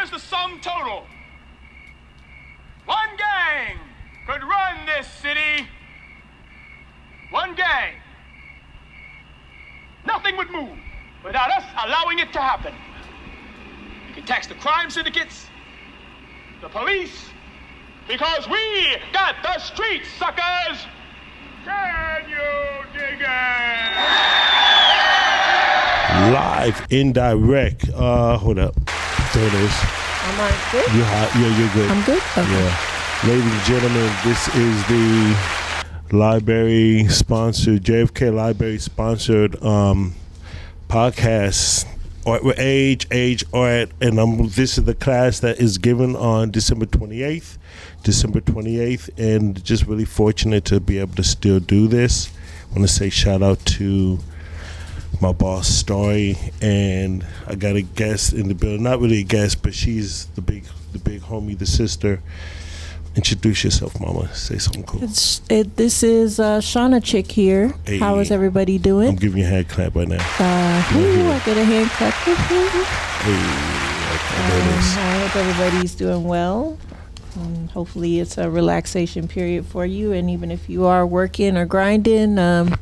here's the sum total. One gang could run this city. One gang. Nothing would move without us allowing it to happen. You can tax the crime syndicates, the police, because we got the streets, suckers! Can you dig it? Live, indirect. Hold up. There it is. Am I good? You're hot. Yeah, you're good. I'm good? Okay. Yeah. Ladies and gentlemen, this is the library sponsored, JFK library sponsored podcast. Art, Ageart, and this is the class that is given on December 28th, and just really fortunate to be able to still do this. I want to say shout out to my boss, Story, and I got a guest in the building. Not really a guest, but she's the big homie, the sister. Introduce yourself, Mama. Say something cool. This is Shauna Chick here. Hey. How is everybody doing? I'm giving you a hand clap right now. I get a hand clap. Hey, I hope everybody's doing well. Hopefully it's a relaxation period for you. And even if you are working or grinding, I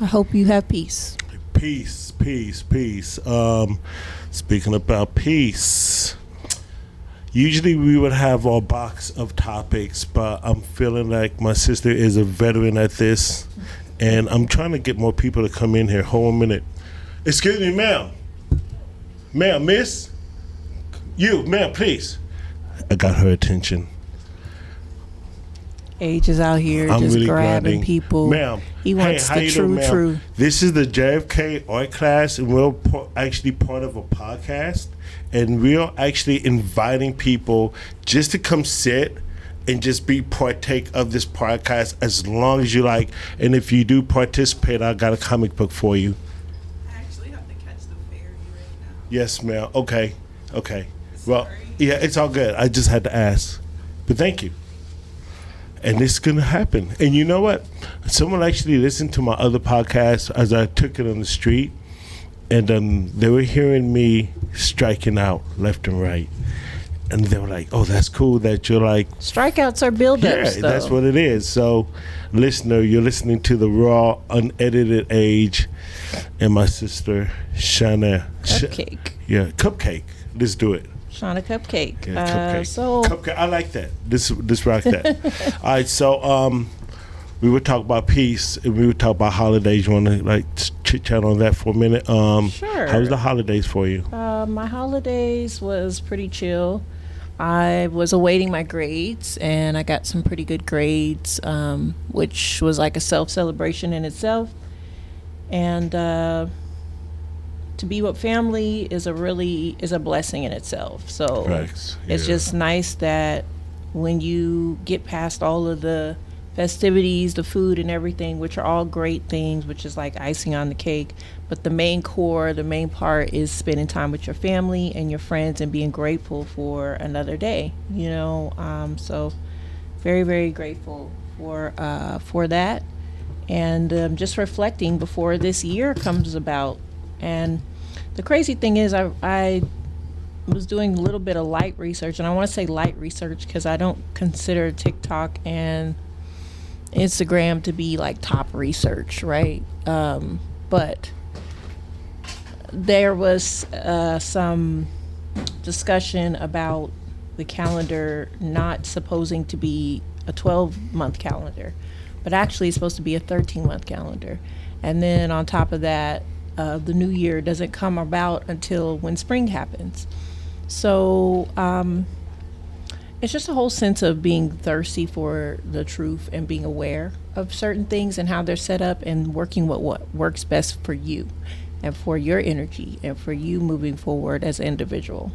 hope you have peace. Peace. Speaking about peace, usually we would have our box of topics, but I'm feeling like my sister is a veteran at this, and I'm trying to get more people to come in here. Hold on a minute. Excuse me, ma'am. Ma'am, miss? You, ma'am, please. I got her attention. Age is out here I'm just really grabbing grinding. people. Ma'am, he wants how the you doing, ma'am? true. This is the JFK art class, and we're actually part of a podcast, and we're actually inviting people just to come sit and just be partake of this podcast as long as you like. And if you do participate, I got a comic book for you. I actually have to catch the ferry right now. Yes, ma'am. Okay. Well, yeah, it's all good. I just had to ask, but thank you. And it's going to happen. And you know what? Someone actually listened to my other podcast as I took it on the street, and they were hearing me striking out left and right. And they were like, oh, that's cool that you're like... Strikeouts are build-ups, yeah, though. that's what it is. So, listener, you're listening to the raw, unedited Age and my sister, Shauna. CUPCAKE. CUPCAKE. Let's do it. Shauna CUPCAKE. Yeah, So CUPCAKE. I like that. This rock that. All right, so we would talk about peace, and we would talk about holidays. You want to like chit chat on that for a minute? Sure. How was the holidays for you? My holidays was pretty chill. I was awaiting my grades, and I got some pretty good grades, which was like a self-celebration in itself. And to be with family is a blessing in itself. So Facts. it's Yeah. just nice that when you get past all of the festivities, the food and everything, which are all great things, which is like icing on the cake, but the main part is spending time with your family and your friends and being grateful for another day, so very, very grateful for that, and just reflecting before this year comes about. And the crazy thing is I was doing a little bit of light research, and I want to say light research because I don't consider TikTok and Instagram to be like top research, right? But there was some discussion about the calendar not supposing to be a 12-month calendar, but actually it's supposed to be a 13-month calendar. And then on top of that, the new year doesn't come about until when spring happens. So it's just a whole sense of being thirsty for the truth and being aware of certain things and how they're set up and working with what works best for you and for your energy and for you moving forward as an individual.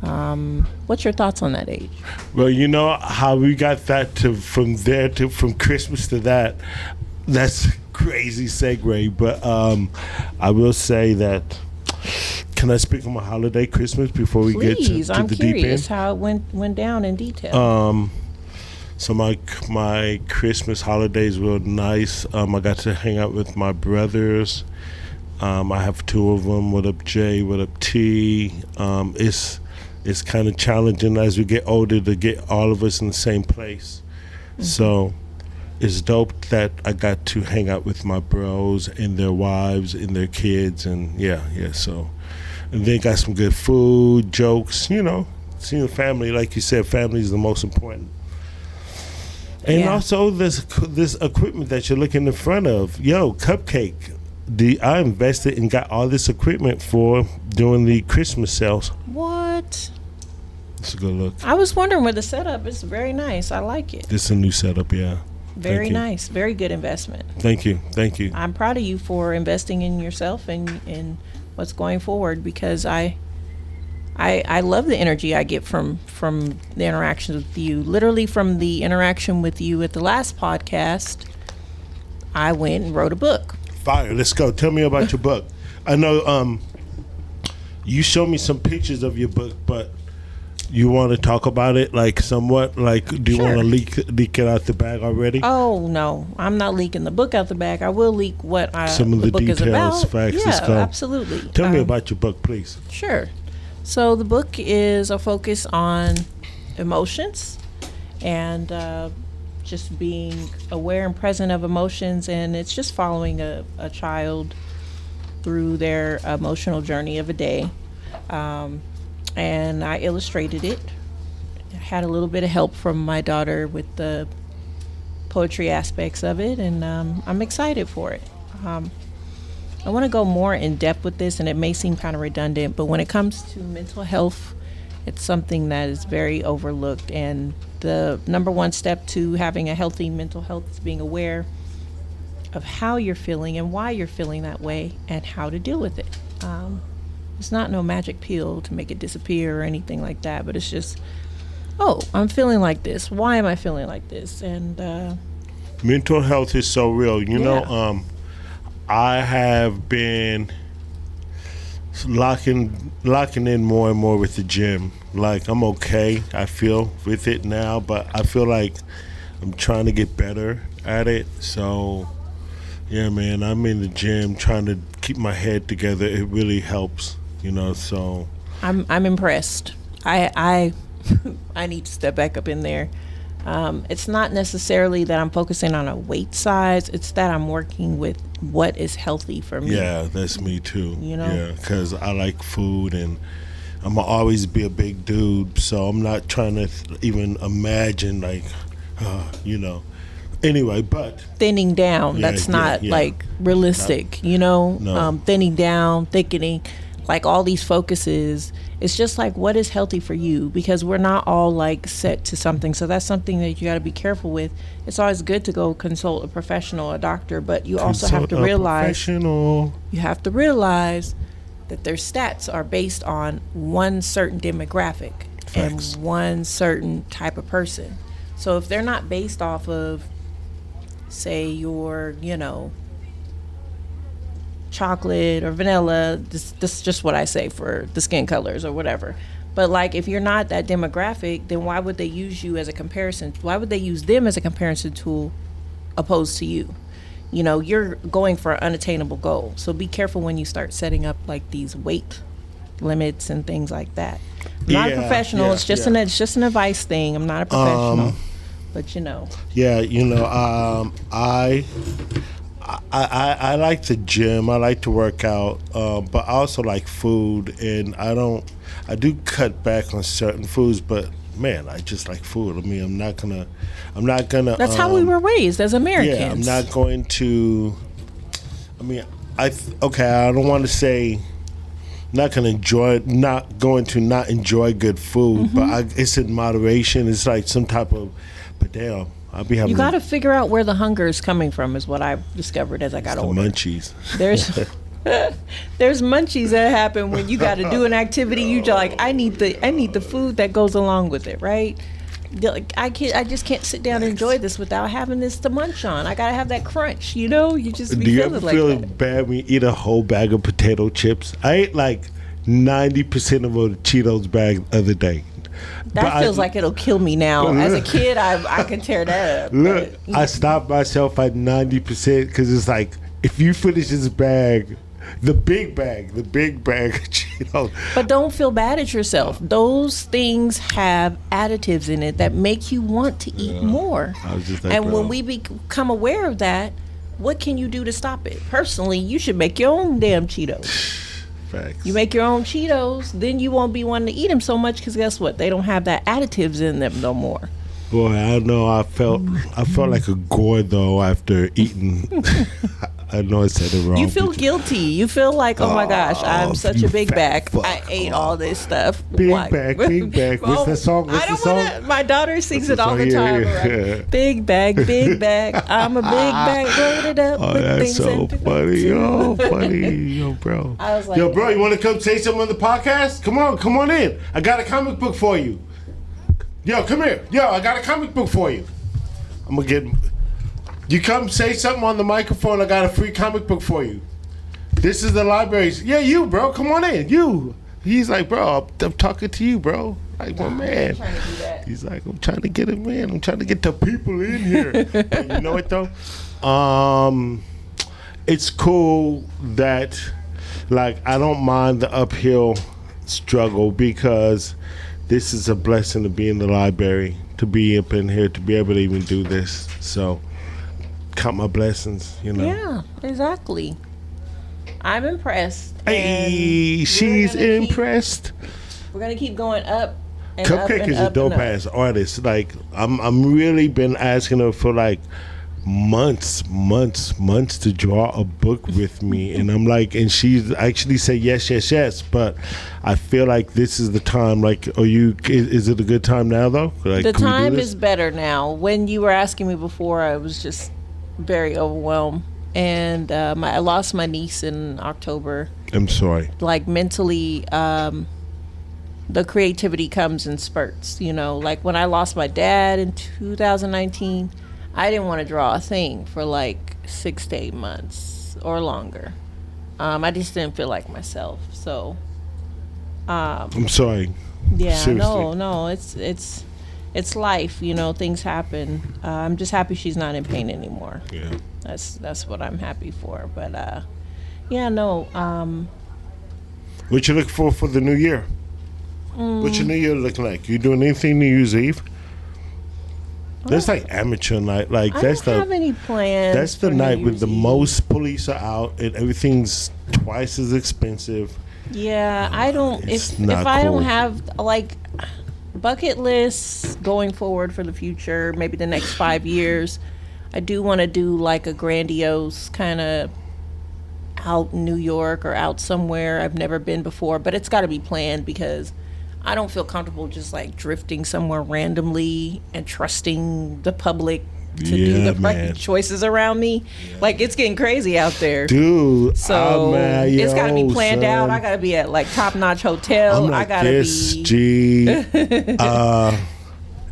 What's your thoughts on that, Age? Well, you know how we got that from Christmas to that. That's crazy segue, but I will say that. Can I speak on my holiday Christmas before we get to Please, the I'm deep end? curious how it went down in detail. So my Christmas holidays were nice. I got to hang out with my brothers. I have two of them. What up, Jay? What up, T? It's it's kind of challenging as we get older to get all of us in the same place. So it's dope that I got to hang out with my bros and their wives and their kids, and so, and then got some good food, jokes, seeing family. Like you said, family is the most important. And also this equipment that you're looking in front of. Yo, CUPCAKE. I invested and got all this equipment for doing the Christmas sales. What? It's a good look. I was wondering where the setup is. Very nice. I like it. This is a new setup, yeah. Very nice. Very good investment. Thank you. I'm proud of you for investing in yourself and in what's going forward, because I love the energy I get from the interactions with you. Literally from the interaction with you at the last podcast, I went and wrote a book. Fire. Let's go. Tell me about your book. I know you showed me some pictures of your book, but you want to talk about it like somewhat? Like, do you want to leak it out the bag already? Oh, no. I'm not leaking the book out the bag. I will leak what some of the book details, is about. facts. Yeah, absolutely. Tell me about your book, please. Sure. So the book is a focus on emotions and just being aware and present of emotions, and it's just following a child through their emotional journey of a day. And I illustrated it. I had a little bit of help from my daughter with the poetry aspects of it, and I'm excited for it. I want to go more in depth with this, and it may seem kind of redundant, but when it comes to mental health, it's something that is very overlooked, and the number one step to having a healthy mental health is being aware of how you're feeling and why you're feeling that way and how to deal with it. It's not no magic pill to make it disappear or anything like that, but it's just, I'm feeling like this. Why am I feeling like this? And mental health is so real. You know, I have been locking in more and more with the gym. Like, I'm okay, I feel, with it now, but I feel like I'm trying to get better at it. So yeah, man, I'm in the gym trying to keep my head together. It really helps, so I'm impressed. I I need to step back up in there. It's not necessarily that I'm focusing on a weight size. It's that I'm working with what is healthy for me. Yeah, that's me too. Yeah, because I like food, and I'm going to always be a big dude, so I'm not trying to even imagine, like, Anyway, but thinning down, that's not like realistic, No. Thinning down, thickening, like all these focuses. It's just like, what is healthy for you? Because we're not all like set to something. So that's something that you got to be careful with. It's always good to go consult a professional, a doctor, but you also have to realize that their stats are based on one certain demographic. Facts. And one certain type of person. So if they're not based off of, say, your, chocolate or vanilla, this is just what I say for the skin colors or whatever. But like, if you're not that demographic, then why would they use you as a comparison? Why would they use them as a comparison tool opposed to you? You're going for an unattainable goal. So be careful when you start setting up like these weight limits and things like that. I'm not a professional. It's just an advice thing. I'm not a professional. But I like the gym. I like to work out, but I also like food, and I do cut back on certain foods, but man, I just like food. I mean, I'm not gonna. That's how we were raised as Americans. Yeah, I'm not going to. I mean, I don't want to say. Not going to not enjoy good food, but it's in moderation. It's like some type of, but damn, I'll be having. You got to figure out where the hunger is coming from, is what I discovered as I got older. Munchies. There's munchies that happen when you got to do an activity. You just like, I need the food that goes along with it, right? Like, I just can't sit down and enjoy this without having this to munch on. I gotta have that crunch, You just be Do you feeling ever like feel that. bad when you eat a whole bag of potato chips? I ate like 90% of a Cheetos bag the other day. That feels like it'll kill me now. As a kid, I can tear that up. Look, I stopped myself at 90% because it's like, if you finish this bag, The big bag of Cheetos. But don't feel bad at yourself. Those things have additives in it that make you want to eat more. I was just like, and bro. when we become aware of that, what can you do to stop it? Personally, you should make your own damn Cheetos. Facts. You make your own Cheetos, then you won't be wanting to eat them so much because guess what? They don't have that additives in them no more. Boy, I know I felt like a gordo after eating. I know I said it wrong. You feel guilty. You feel like, oh my gosh, I'm such you a big fat bag. fuck. I ate all this stuff. Big Why? bag. What's the song? I don't want to. My daughter sings it all the time. Yeah. Big bag. I'm a big bag. Loaded up Oh, with that's things so and funny. Yo, funny. Yo, bro. I was like, Yo, bro, you want to come say something on the podcast? Come on in. I got a comic book for you. Yo, come here. Yo, I got a comic book for you. I'm going to get... You come say something on the microphone. I got a free comic book for you. This is the library. Yeah, you, bro. Come on in. You. He's like, bro, I'm talking to you, bro. Like, my man. I'm trying to do that. He's like, I'm trying to get him in. I'm trying to get the people in here. But you know what, though? It's cool that, like, I don't mind the uphill struggle because this is a blessing to be in the library, to be up in here, to be able to even do this. So, count my blessings, you know. Yeah, exactly. I'm impressed. Hey, she's impressed. We're going to keep going up. And CUPCAKE up and is a up dope and up. ass artist. Like I'm really been asking her for like months to draw a book with me, and I'm like, and she's actually said yes. But I feel like this is the time. Like, is it a good time now though? Like, The can we do time this? is better now. When you were asking me before, I was just very overwhelmed, and I lost my niece in October. I'm sorry. Like mentally, the creativity comes in spurts, you know. Like when I lost my dad in 2019, I didn't want to draw a thing for like 6 to 8 months or longer. I just didn't feel like myself. So I'm sorry. yeah, Seriously. no, it's life, you know. Things happen. I'm just happy she's not in pain anymore. Yeah. That's what I'm happy for. But yeah, no. What you looking for the new year? What's your new year looking like? You doing anything New Year's Eve? That's like amateur night. Like I that's don't have any plans. That's the for night New when Year's the Eve. most police are out and everything's twice as expensive. Yeah, I don't. It's If not I cool. don't have like bucket lists going forward for the future, maybe the next 5 years, I do want to do like a grandiose kind of out in New York or out somewhere I've never been before. But it's got to be planned because I don't feel comfortable just like drifting somewhere randomly and trusting the public to do Yeah, the right man. choices around me. Like it's getting crazy out there. Dude, So it's got to be planned out. I got got to be at like top-notch hotel. I'm like I got to this, be. G.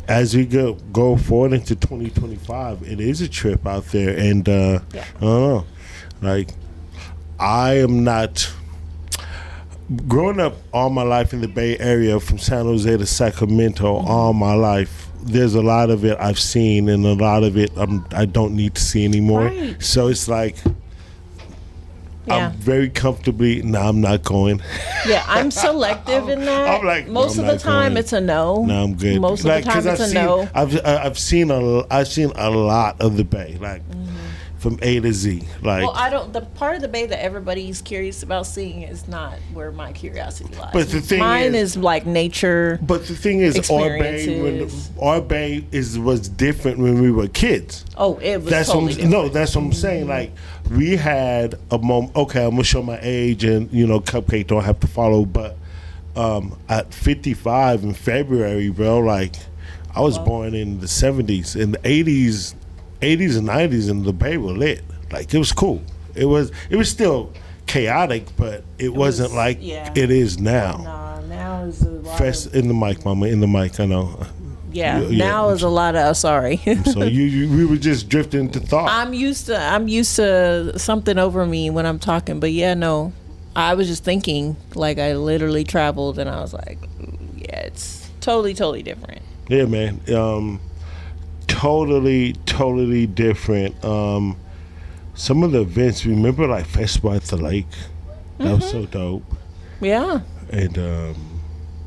As we go forward into 2025, it is a trip out there, and I don't know, like I am not. Growing up all my life in the Bay Area, from San Jose to Sacramento, all my life, there's a lot of it I've seen, and a lot of it I don't need to see anymore. Right. So it's like Yeah. I'm very comfortably. No, I'm not going. Yeah, I'm selective in that. I'm like, no, most I'm of the not time, going. it's a no. No, I'm good. Most of Like, the time, 'cause it's a no. I've seen a lot of the Bay, like from A to Z. Like, Well, I don't. The part of the Bay that everybody's curious about seeing is not where my curiosity lies. But the thing Mine is- is like nature. but the thing is, Experiences. our Bay was different when we were kids. Oh, it was That's totally what different. no, that's what I'm saying. Like we had a moment. Okay, I'm gonna show my age, and CUPCAKE don't have to follow. But at 55 in February, bro, like I was born in the 70s, in the 80s and 90s, and the Bay were lit. Like it was cool. It was still chaotic, but it wasn't was- like yeah. it is now. Nah, now is a lot of, In the mic, mama. In the mic. I know. yeah, yeah. now is a lot of sorry. So we were just drifting into thought. I'm used to something over me when I'm talking, but yeah, no. I was just thinking, like I literally traveled and I was like, ooh, yeah, it's totally different. Yeah, man. Totally different. Some of the events, remember like Festival at the Lake? That was so dope. Yeah. And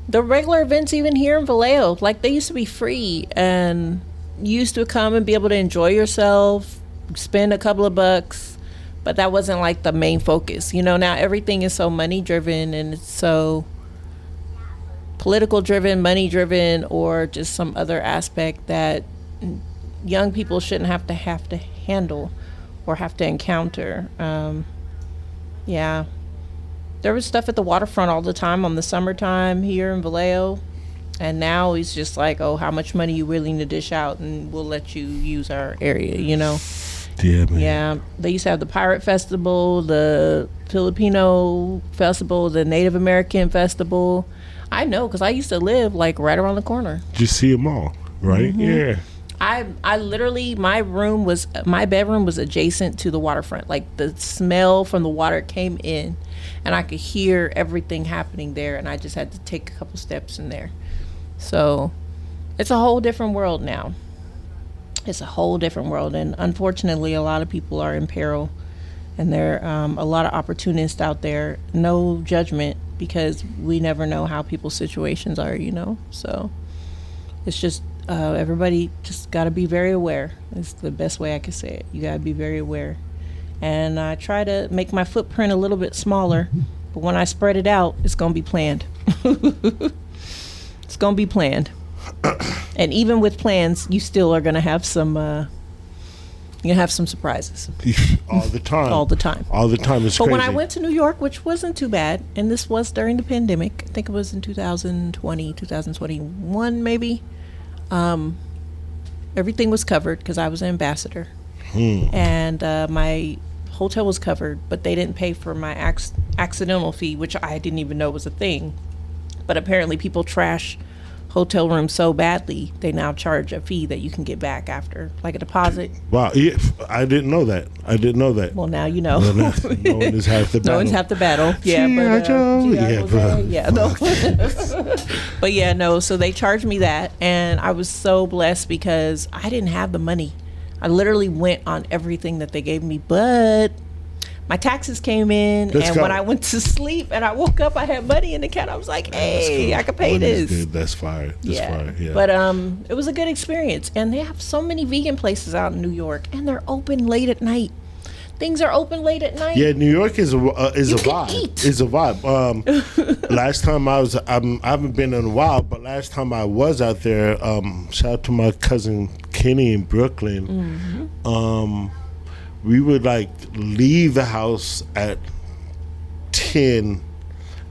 The regular events, even here in Vallejo, like they used to be free, and you used to come and be able to enjoy yourself, spend a couple of bucks, but that wasn't like the main focus. You know, now everything is so money driven, and it's so political driven, money driven, or just some other aspect that young people shouldn't have to handle or have to encounter. Yeah. There was stuff at the waterfront all the time on the summertime here in Vallejo. And now he's just like, oh, how much money you willing to dish out, and we'll let you use our area, you know? yeah, man. Yeah. They used to have the Pirate Festival, the Filipino Festival, the Native American Festival. I know, because I used to live like right around the corner. Just see them all, right? Yeah. I literally, my bedroom was adjacent to the waterfront. Like the smell from the water came in, and I could hear everything happening there, and I just had to take a couple steps in there. So it's a whole different world now. It's a whole different world, and unfortunately a lot of people are in peril, and there are a lot of opportunists out there. No judgment, because we never know how people's situations are, you know? So it's just everybody just got to be very aware. It's the best way I could say it. You got to be very aware. And I try to make my footprint a little bit smaller, but when I spread it out, it's going to be planned. It's going to be planned. And even with plans, you still are going to have some surprises. All the time. All the time. All the time. It's But crazy. when I went to New York, which wasn't too bad, and this was during the pandemic, I think it was in 2020, 2021 maybe, everything was covered because I was an ambassador. And my hotel was covered, but they didn't pay for my accidental fee, which I didn't even know was a thing. But apparently people trash hotel rooms so badly, they now charge a fee that you can get back after, like a deposit. Wow, yeah, I didn't know that. Well, now you know. No one is half the battle. No one's half the battle. Yeah, G.I. but Joe. Yeah, bro. Yeah, no. But yeah, no. So they charged me that, and I was so blessed because I didn't have the money. I literally went on everything that they gave me, but my taxes came in, and when I went to sleep and I woke up, I had money in the account. I was like, hey, I could pay this. Good. That's fire. That's fire. Yeah. But it was a good experience, and they have so many vegan places out in New York, and they're open late at night. Things are open late at night. Yeah, New York is a vibe. Eat. It's a vibe. Last time I was, I haven't been in a while, but last time I was out there, shout out to my cousin Kenny in Brooklyn. We would like leave the house at 10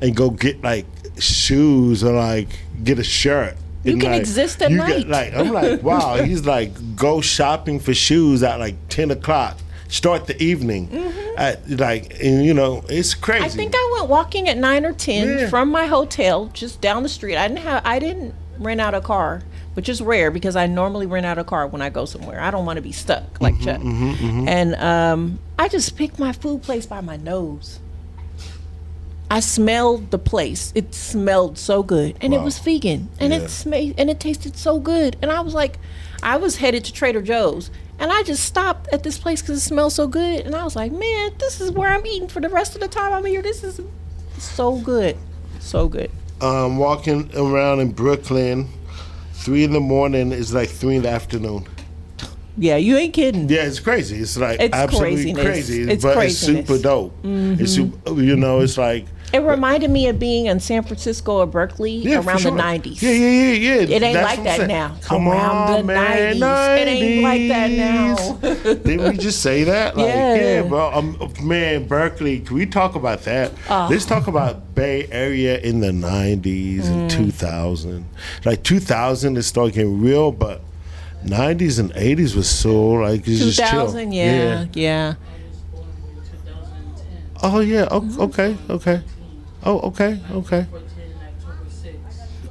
and go get like shoes or like get a shirt. You can exist at night. I'm like, wow. He's like, go shopping for shoes at like 10 o'clock. Start the evening at like, and you know, it's crazy. I think I went walking at 9 or 10 from my hotel just down the street. I didn't rent out a car, which is rare because I normally rent out a car when I go somewhere. I don't want to be stuck like Chuck. And I just picked my food place by my nose. I smelled the place. It smelled so good, and it was vegan, and it tasted so good. And I was like, I was headed to Trader Joe's, and I just stopped at this place because it smelled so good. And I was like, man, this is where I'm eating for the rest of the time I'm here. This is so good, so good. Walking around in Brooklyn, 3 a.m. is like 3 p.m. Yeah, you ain't kidding. Yeah, it's crazy. It's like it's absolutely crazy, but it's super dope. It's super, you know, it's like. It reminded me of being in San Francisco or Berkeley around the 90s. Yeah. It ain't like that now. Come around on, the man. 90s. It ain't like that now. Didn't we just say that? Like, yeah bro. Man, Berkeley, can we talk about that? Let's talk about Bay Area in the 90s and 2000. Like 2000 it started getting real, but 90s and 80s was so like it's just chill. 2000, yeah. Oh yeah. Okay. Oh, okay.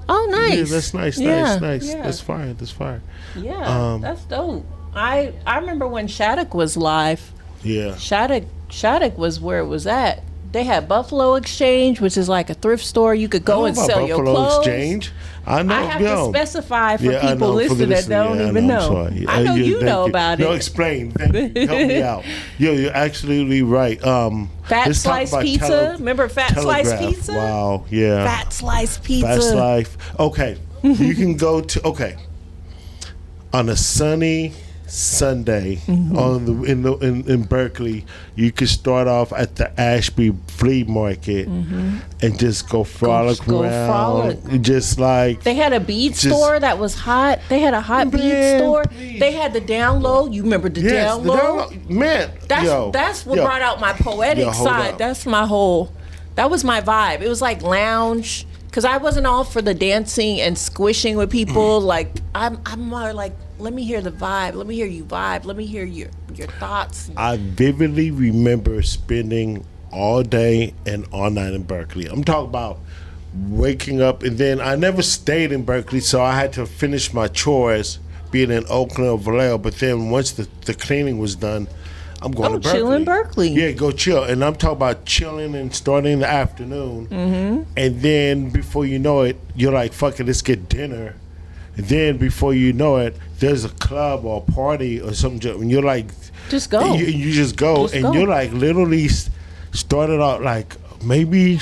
Oh, nice. Yeah, that's nice. Yeah. That's fire. Yeah, that's dope. I remember when Shattuck was live. Yeah. Shattuck was where it was at They had Buffalo Exchange, which is like a thrift store. You could go and sell your clothes. Exchange. I know. I have to specify for people listening that don't even know. I know you know about it. No, explain. Thank you. Help me out. You're absolutely right. Fat Slice Pizza. Remember Fat Slice Pizza? Wow. Yeah. Fat Slice Pizza. Fat Slice. Okay. You can go to on a sunny Sunday in Berkeley, you could start off at the Ashby Flea Market and just go frolic around. Just like they had a bead store that was hot. They had a hot bead store. Please. They had the down low. You remember the down low? Man, that's what brought out my poetic side. That's my whole. That was my vibe. It was like lounge. Because I wasn't all for the dancing and squishing with people. Like, I'm more like, let me hear the vibe. Let me hear you vibe. Let me hear your thoughts. I vividly remember spending all day and all night in Berkeley. I'm talking about waking up. And then I never stayed in Berkeley, so I had to finish my chores being in Oakland or Vallejo. But then once the cleaning was done, I'm going to Berkeley. Chill in Berkeley. Yeah, go chill. And I'm talking about chilling and starting in the afternoon. And then before you know it, you're like, fuck it, let's get dinner. And then before you know it, there's a club or a party or something. And you're like... Just go. You just go. You're like literally started out like maybe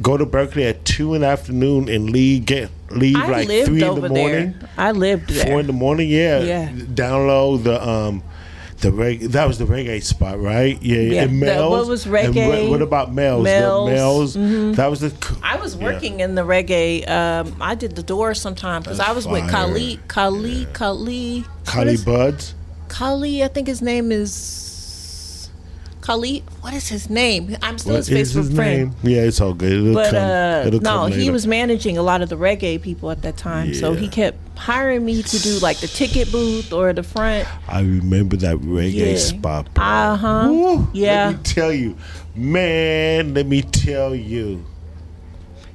go to Berkeley at 2 in the afternoon and leave like 3 in the morning. I lived there. 4 in the morning, yeah. Down low, that was the reggae spot, right? Yeah. And Mel's. What was reggae? What about Mel's? Mel's. That was the. I was working in the reggae. I did the door sometime because I was with Khalid. Buds. Khalid, I think his name is. Khalid, what is his name? I'm still his Facebook friend. Yeah, it's all good. It'll come later. He was managing a lot of the reggae people at that time, so he kept hiring me to do like the ticket booth or the front. I remember that reggae spot. Bro. Woo, yeah. Let me tell you, man. Let me tell you.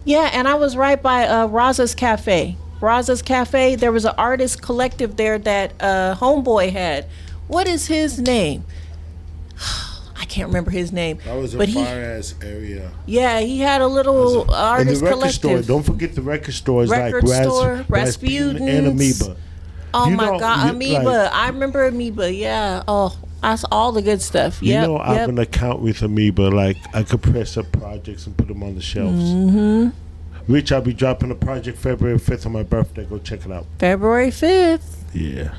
Yeah, and I was right by Raza's Cafe. Raza's Cafe. There was an artist collective there that Homeboy had. What is his name? I can't remember his name. That was a fire-ass area. Yeah, he had a little artist and the record collective. Store. Don't forget the record stores record like store, Rasputin and Amoeba. Oh my God, Amoeba! I remember Amoeba. Yeah. Oh, that's all the good stuff. You know, I have an account with Amoeba. Like I could press up projects and put them on the shelves. Rich, I'll be dropping a project February 5th on my birthday. Go check it out. February 5th. Yeah.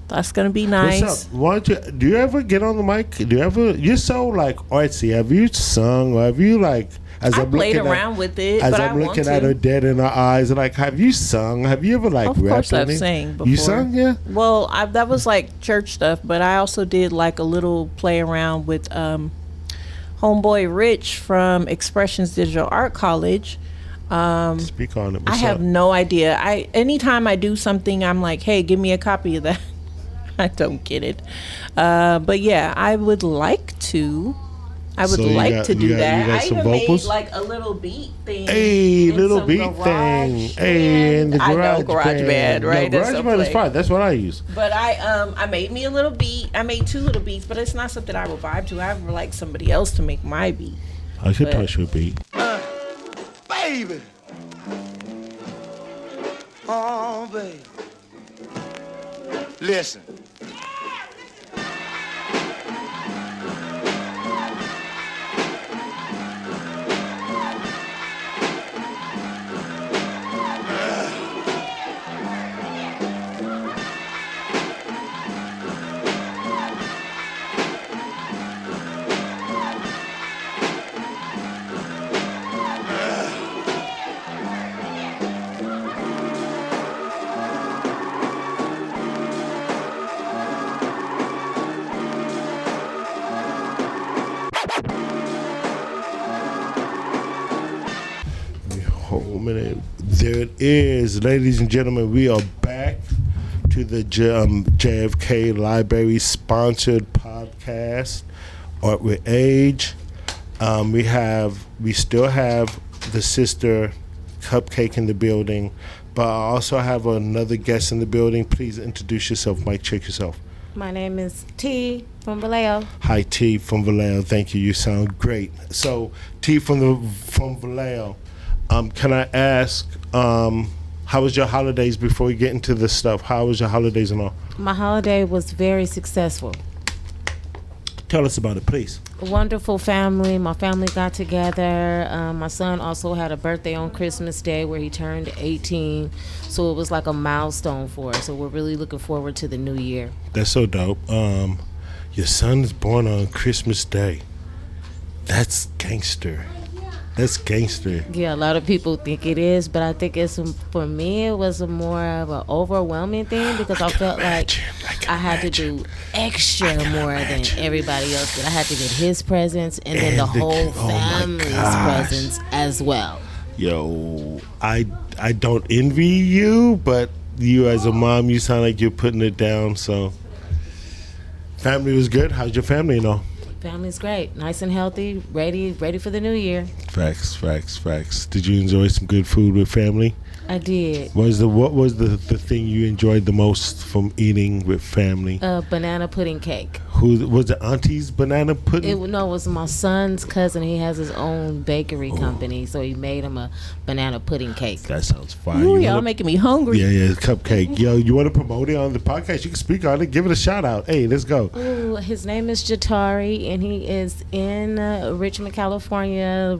That's gonna be nice. What's up? Why don't you? Do you ever get on the mic? Do you ever? You're so like artsy. Have you sung or have you like? As I played around with it, as I'm looking at her dead in her eyes, like, have you sung? Have you ever like rapped? Of course, I've sang before. You sung, yeah. Well, that was like church stuff, but I also did like a little play around with homeboy Rich from Expressions Digital Art College. Speak on it. I have no idea. Anytime I do something, I'm like, hey, give me a copy of that. I don't get it. But yeah, I would like to. I would like to do that. I even made like a little beat thing. Hey, little beat thing. Hey, in the garage band, right? No, garage band is fine. That's what I use. But I made me a little beat. I made 2 little beats, but it's not something I would vibe to. I would like somebody else to make my beat. I should push your beat. Baby. Oh, baby. Listen. There it is, ladies and gentlemen. We are back to the JFK Library sponsored podcast, Art with Age. We still have the sister CUPCAKE in the building, but I also have another guest in the building. Please introduce yourself, Mike. Check yourself. My name is T from VALLEJO. Hi, T from Vallejo. Thank you. You sound great. So, T from Vallejo. Can I ask, how was your holidays before we get into this stuff? How was your holidays and all? My holiday was very successful. Tell us about it, please. A wonderful family. My family got together. My son also had a birthday on Christmas Day where he turned 18. So it was like a milestone for us. So we're really looking forward to the new year. That's so dope. Your son is born on Christmas Day. That's gangster. That's gangster. Yeah, a lot of people think it is, but I think for me, it was a more of an overwhelming thing because I felt like I had to do extra more than everybody else did. I had to get his presents and then the whole family's presents as well. Yo, I don't envy you, but you as a mom, you sound like you're putting it down. So, family was good. How's your family and all? Family's great, nice and healthy, ready for the new year. Facts. Did you enjoy some good food with family? I did. What was the thing you enjoyed the most from eating with family? Banana pudding cake. Who was it? Auntie's banana pudding? It was my son's cousin. He has his own bakery company, so he made him a banana pudding cake. That sounds fire. Ooh, y'all making me hungry. Yeah, CUPCAKE. Yo, you want to promote it on the podcast? You can speak on it. Give it a shout out. Hey, let's go. Ooh, his name is Jatari, and he is in Richmond, California,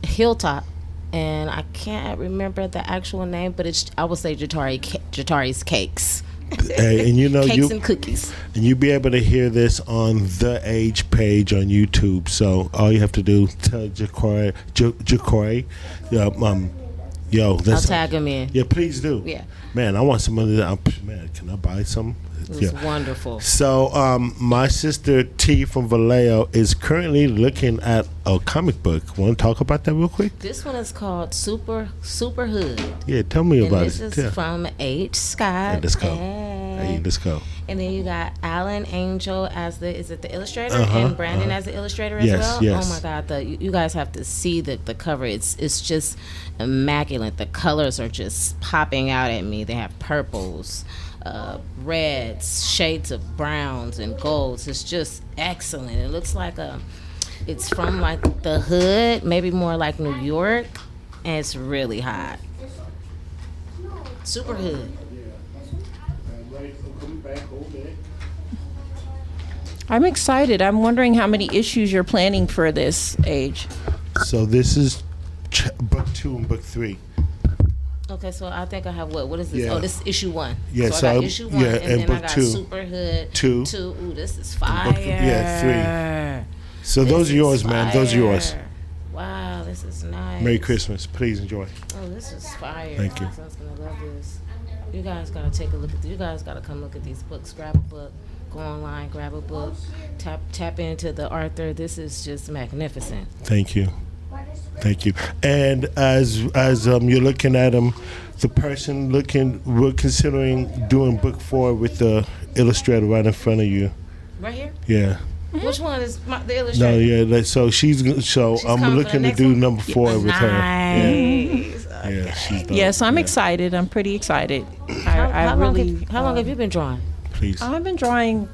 Hilltop. And I can't remember the actual name, but I would say Jatari's Cakes. Hey, and you know Cakes and cookies. And you'll be able to hear this on the Age page on YouTube. So all you have to do, tell Jacory, yo, I'll tag him in. Yeah, please do. Yeah. Man, I want some of that. Man, can I buy some? It was wonderful. So, my sister T from Vallejo is currently looking at a comic book. Want to talk about that real quick? This one is called Super Hood. Yeah, tell me about it. This is from H. Scott. Yeah, let's go. Hey, let's go. And then you got Alan Angel as the illustrator and Brandon as the illustrator as well. Yes. Oh my God, you guys have to see the cover. It's just immaculate. The colors are just popping out at me. They have purples, reds, shades of browns and golds. It's just excellent. It looks like it's from like the hood, maybe more like New York, and it's really hot. Super hood. I'm excited. I'm wondering how many issues you're planning for this Age. So this is book 2 and book 3. Okay, so I think I have what is this? Yeah. Oh, this is issue 1. Yeah, so I got issue 1, and then book I got 2. Super Hood 2. Ooh, this is fire. 3. So those are yours, man. Those are yours. Wow, this is nice. Merry Christmas. Please enjoy. Oh, this is fire. Thank you. My son's gonna love this. You guys gotta take a look at. You guys gotta come look at these books. Grab a book. Go online. Grab a book. Tap into the Arthur. This is just magnificent. Thank you. And as you're looking at them, the person we're considering doing book 4 with the illustrator right in front of you. Right here. Yeah. Which one is the illustrator? No, yeah. So I'm looking to do number 4 with her. Nice. Yeah. Yeah, she's dope. Yes, I'm excited. I'm pretty excited. How long have you been drawing? Please. I've been drawing.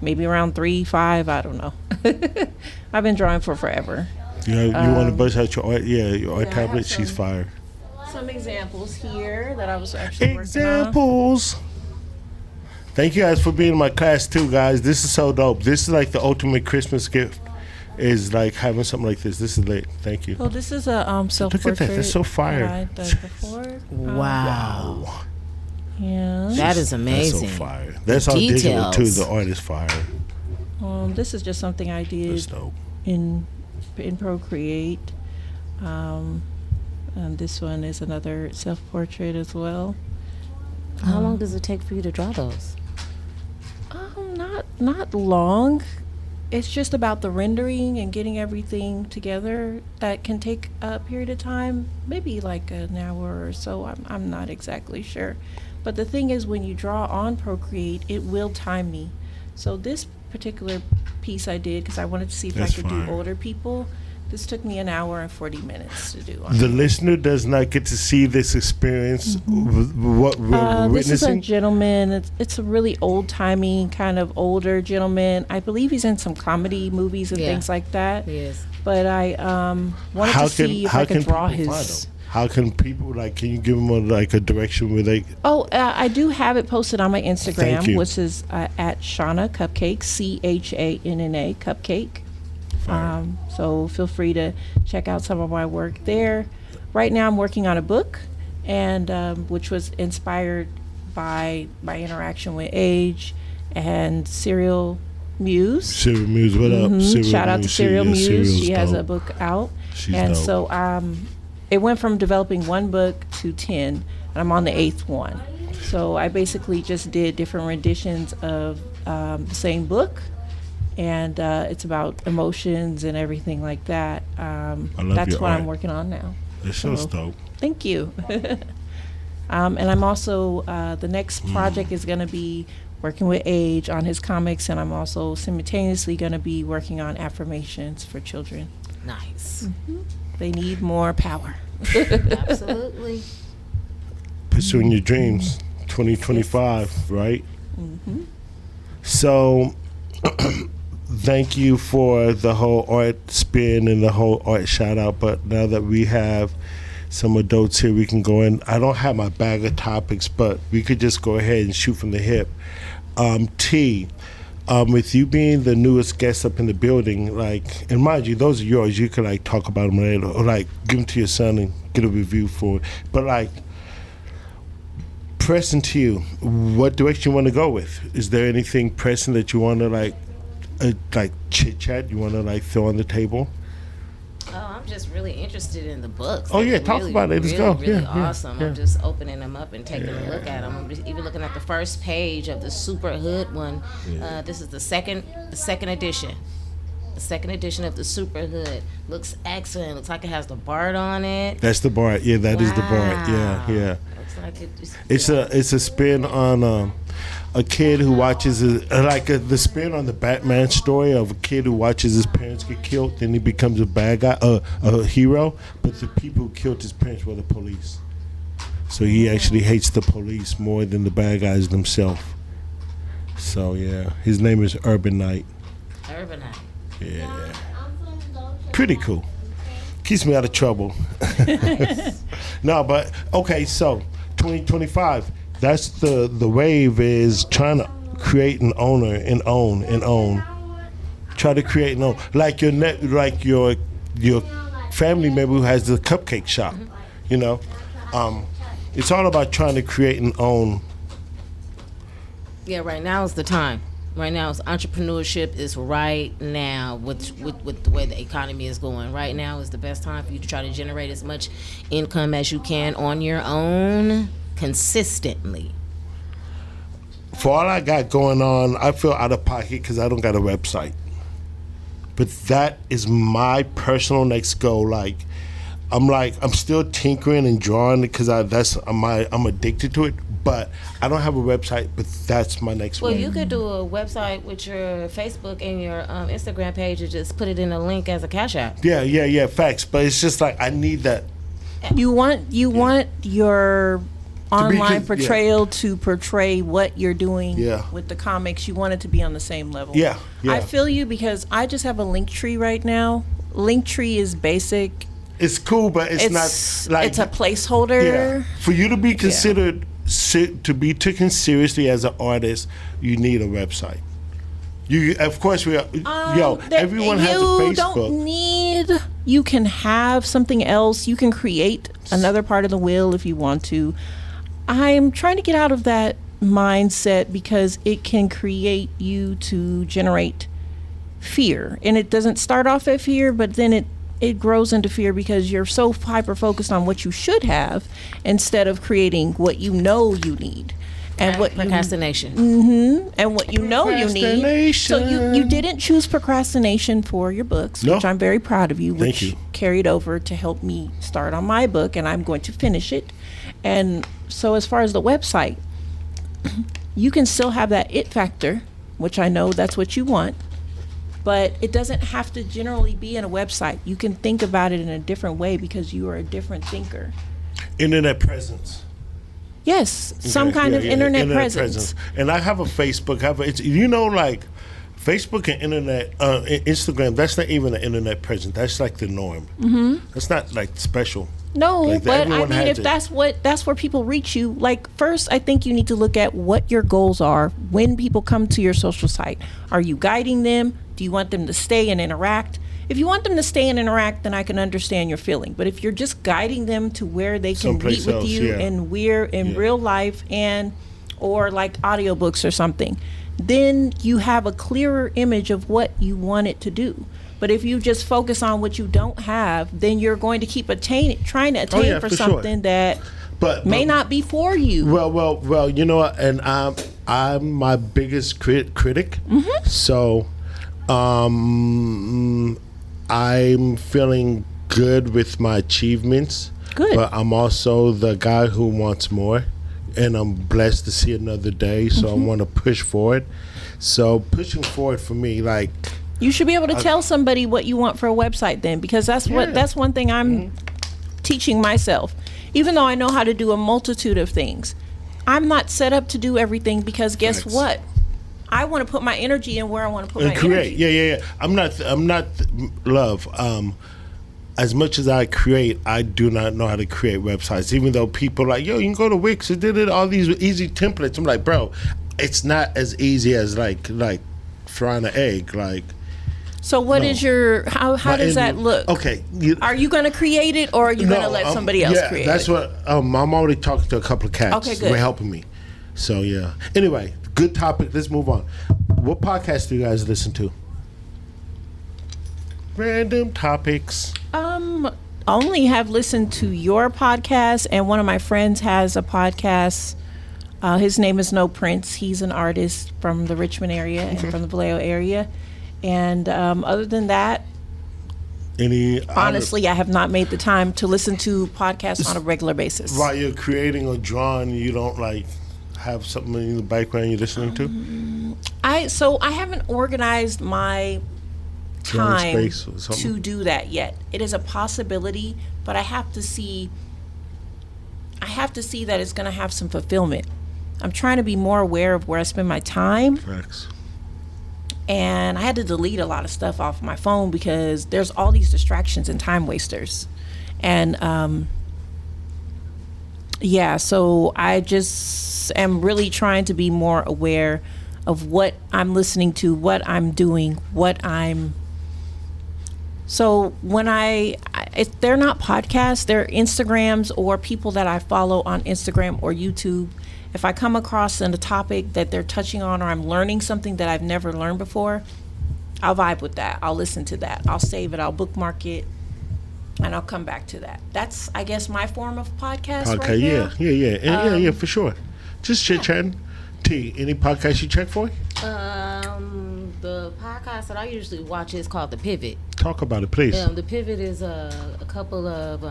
Maybe around 3, 5. I don't know. I've been drawing for forever. You want to bust out your art? Yeah, your art tablet. She's fire. Some examples here that I was actually Examples. Thank you guys for being in my class too, guys. This is so dope. This is like the ultimate Christmas gift. Is like having something like this. This is lit. Thank you. Oh, this is a self-portrait. Look at that. That's so fire. That I did before. Wow. Yeah. That is amazing. That's so fire. That's all digital too. The art is fire. This is just something I did That's dope. in Procreate. And this one is another self-portrait as well. How long does it take for you to draw those? Not long. It's just about the rendering and getting everything together. That can take a period of time, maybe like an hour or so. I'm not exactly sure. But the thing is, when you draw on Procreate, it will time me. So this particular piece I did because I wanted to see if I could do older people. This took me an hour and 40 minutes to do. The listener does not get to see this experience. What we're This is a witnessing. gentleman. It's a really old-timey, kind of older gentleman. I believe he's in some comedy movies and Yeah. things like that. Yes. But I wanted to see if I could draw people find his. them? How can people can you give them a direction where they? Oh, I do have it posted on my Thank Instagram, you. which is at Shauna CUPCAKE, CHANNA CUPCAKE. So feel free to check out some of my work there. Right now, I'm working on a book, and which was inspired by my interaction with Age and Serial Muse. Serial Muse, what up? Serial Shout out to Muse. Serial Muse. Serial's She has dope. a book out. She's and dope. so it went from developing one book to 10, and I'm on the 8th one. So I basically just did different renditions of the same book, and it's about emotions and everything like that. love That's your what I'm art. working on now. It's so So, dope. Thank you. And I'm also, the next project is going to be working with Age on his comics, and I'm also simultaneously going to be working on affirmations for children. Nice. They need more power. Absolutely. Pursuing your dreams, 2025, right? So, thank you for the whole art spin and the whole art shout out. But now that we have some adults here, we can go in. I don't have my bag of topics, but we could just go ahead and shoot from the hip. T, with you being the newest guest up in the building, and mind you, those are yours. You could talk about them later, or give them to your son and get a review for it. But pressing to you, what direction you want to go with? Is there anything pressing that you want to chit chat? You want to throw on the table? Oh, I'm just really interested in the books. Oh, yeah, They're talk about it. Let's really, go. Really Yeah, awesome. yeah. I'm just opening them up and taking a look at them. I'm just even looking at the first page of the Super Hood one. This is the second edition. The second edition of the Super Hood. Looks excellent. Looks like it has the Bart on it. That's the Bart. Yeah, that is the Bart. Wow. Yeah. Looks like It's a spin on a kid who watches the spin on the Batman story of a kid who watches his parents get killed, then he becomes a bad guy, a hero. But the people who killed his parents were the police, so he actually hates the police more than the bad guys themselves. So yeah, his name is Urban Knight. Urbanite. Yeah, pretty cool. Keeps me out of trouble. No, but okay, so 2025. That's the wave is trying to create an owner and own. Try to create an own, your family member who has the cupcake shop. It's all about trying to create and own. Yeah, right now is the time. Right now, entrepreneurship is right now with the way the economy is going. Right now is the best time for you to try to generate as much income as you can on your own consistently. For all I got going on, I feel out of pocket because I don't got a website. But that is my personal next goal. I'm still tinkering and drawing because I'm addicted to it. But I don't have a website. But that's my next one. Well, you could do a website with your Facebook and your Instagram page and just put it in a link as a Cash App. Yeah. Facts. But it's just I need that. You want your online con- portrayal to portray what you're doing Yeah. with the comics. You want it to be on the same level. Yeah. I feel you because I just have a Linktree right now. Linktree is basic. It's cool, but it's not it's a placeholder. Yeah. For you to be considered to be taken seriously as an artist, you need a website. Of course, everyone has a Facebook. You don't need. You can have something else. You can create another part of the wheel if you want to. I'm trying to get out of that mindset because it can create you to generate fear, and it doesn't start off at fear, but then it grows into fear because you're so hyper focused on what you should have instead of creating what you know you need. And what procrastination. And what you know you need. So you didn't choose procrastination for your books, No. which I'm very proud of you, Thank which you. carried over to help me start on my book, and I'm going to finish it. And so as far as the website, you can still have that it factor, which I know that's what you want. But it doesn't have to generally be in a website. You can think about it in a different way because you are a different thinker. Internet presence. Yes, some kind of internet presence. And I have a Facebook. Like Facebook and Instagram. That's not even an internet presence. That's like the norm. Mm-hmm. That's not like special. No, like, but I mean, if that's where people reach you. Like, first, I think you need to look at what your goals are when people come to your social site. Are you guiding them? Do you want them to stay and interact? If you want them to stay and interact, then I can understand your feeling. But if you're just guiding them to where they can meet with you and we're in real life or like audiobooks or something, then you have a clearer image of what you want it to do. But if you just focus on what you don't have, then you're going to keep trying to attain for something that may not be for you. Well, you know what? And I'm my biggest critic. Mm-hmm. So I'm feeling good with my achievements. Good. But I'm also the guy who wants more. And I'm blessed to see another day. So I want to push forward. So pushing forward for me, like... You should be able to tell somebody what you want for a website then, because that's one thing I'm teaching myself. Even though I know how to do a multitude of things, I'm not set up to do everything because guess what? I want to put my energy in where I want to put my energy. Yeah. I'm not love. As much as I create, I do not know how to create websites. Even though people are like, yo, you can go to Wix and did it all these easy templates. I'm like, bro, it's not as easy as like frying an egg. Like, so what is your how does that look? Okay, are you going to create it or are you going to let somebody else create it? That's what I'm already talking to a couple of cats. Okay, good. They're helping me. So yeah. Anyway, good topic. Let's move on. What podcast do you guys listen to? Random topics. Only have listened to your podcast, and one of my friends has a podcast. His name is No Prince. He's an artist from the Richmond area and from the Vallejo area. And other than that, honestly, I have not made the time to listen to podcasts on a regular basis. While you're creating or drawing, you don't like have something in the background you're listening to? I haven't organized my time to do that yet. It is a possibility, but I have to see that it's going to have some fulfillment. I'm trying to be more aware of where I spend my time. Facts. And I had to delete a lot of stuff off my phone because there's all these distractions and time wasters. And so I just am really trying to be more aware of what I'm listening to, what I'm doing, so when if they're not podcasts, they're Instagrams or people that I follow on Instagram or YouTube. If I come across a topic that they're touching on or I'm learning something that I've never learned before, I'll vibe with that. I'll listen to that. I'll save it. I'll bookmark it. And I'll come back to that. That's, I guess, my form of podcast right now. Yeah, for sure. Just chit-chatting. T, any podcast you check for? The podcast that I usually watch is called The Pivot. Talk about it, please. The Pivot is a couple of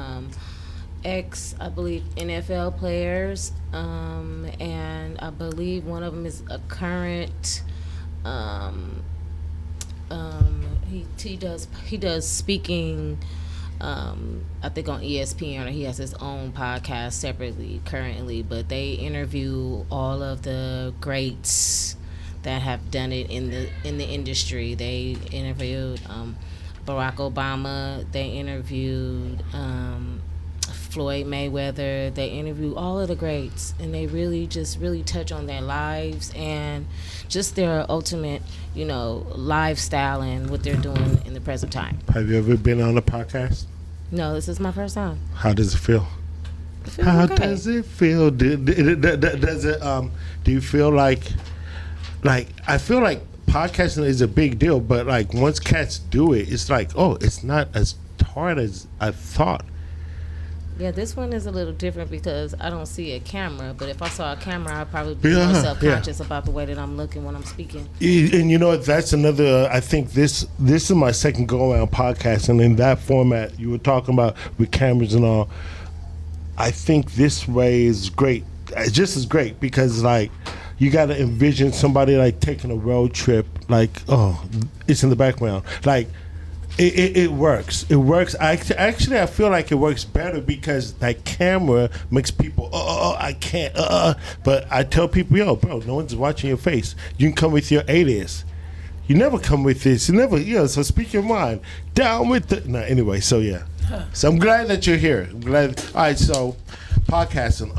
I believe, NFL players, and I believe one of them is a current. He does speaking. I think on ESPN, or he has his own podcast separately currently, but they interview all of the greats that have done it in the industry. They interviewed Barack Obama. They interviewed Floyd Mayweather. They interview all of the greats, and they really touch on their lives and just their ultimate, lifestyle and what they're doing in the present time. Have you ever been on a podcast? No, this is my first time. How does it feel? How does it feel? Does it? Do you feel like I feel like podcasting is a big deal, but like once cats do it, it's like, oh, it's not as hard as I thought. Yeah, this one is a little different because I don't see a camera, but if I saw a camera, I'd probably be more self-conscious about the way that I'm looking when I'm speaking. And you know what, that's another, I think this is my second go-around podcast, and in that format you were talking about with cameras and all, I think this way is great. It's just as great because like you got to envision somebody like taking a road trip, like, oh, it's in the background. Like, it works. It works. I feel like it works better because that camera makes people, I can't, But I tell people, yo, bro, no one's watching your face. You can come with your alias. You never come with this. You never, so speak your mind. Down with the, no, anyway, so yeah. So I'm glad that you're here. I'm glad. All right, so podcasting.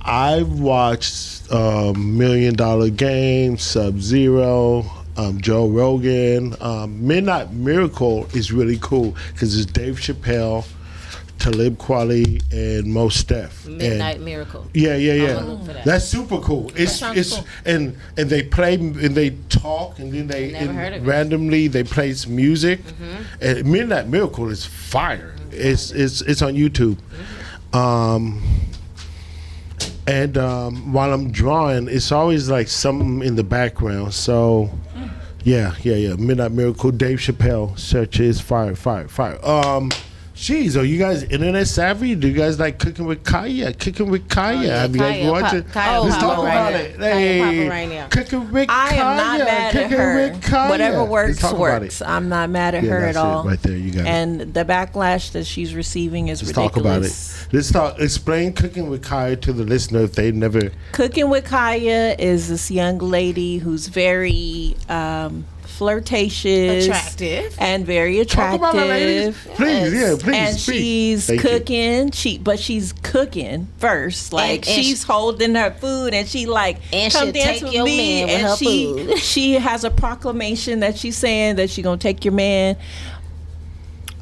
I've watched $1 Million Game, Sub-Zero, Joe Rogan. Midnight Miracle is really cool because it's Dave Chappelle, Talib Kweli, and Mos Def. Midnight Miracle. Yeah. Look for that. That's super cool. It's cool. and they play and they talk and then they Never heard of it. randomly they play some music. And Midnight Miracle is fire. It's on YouTube. While I'm drawing, it's always like something in the background. So yeah. Midnight Miracle, Dave Chappelle, search is fire. Jeez, are you guys internet savvy? Do you guys like Cooking with Kaya? Cooking with Kaya. Have you guys watched it? Let's talk about it. Kaya right now. Cooking with I Kaya. am not mad at Cooking her. with Kaya. Whatever Let's works, talk about works. it. I'm not mad at Yeah, her that's at all. it right there. You got it. And the backlash that she's receiving is Let's ridiculous. talk about it. Let's talk. Explain Cooking with Kaya to the listener if they never. Cooking with Kaya is this young lady who's very flirtatious, Attractive. and very attractive. Talk about it, ladies. Please, please. And speak. she's Thank you. cooking. She's cooking first. Like And she's holding her food, and she like And come she'll dance take with your me. man with and her she food. she has a proclamation that she's saying that she's gonna take your man.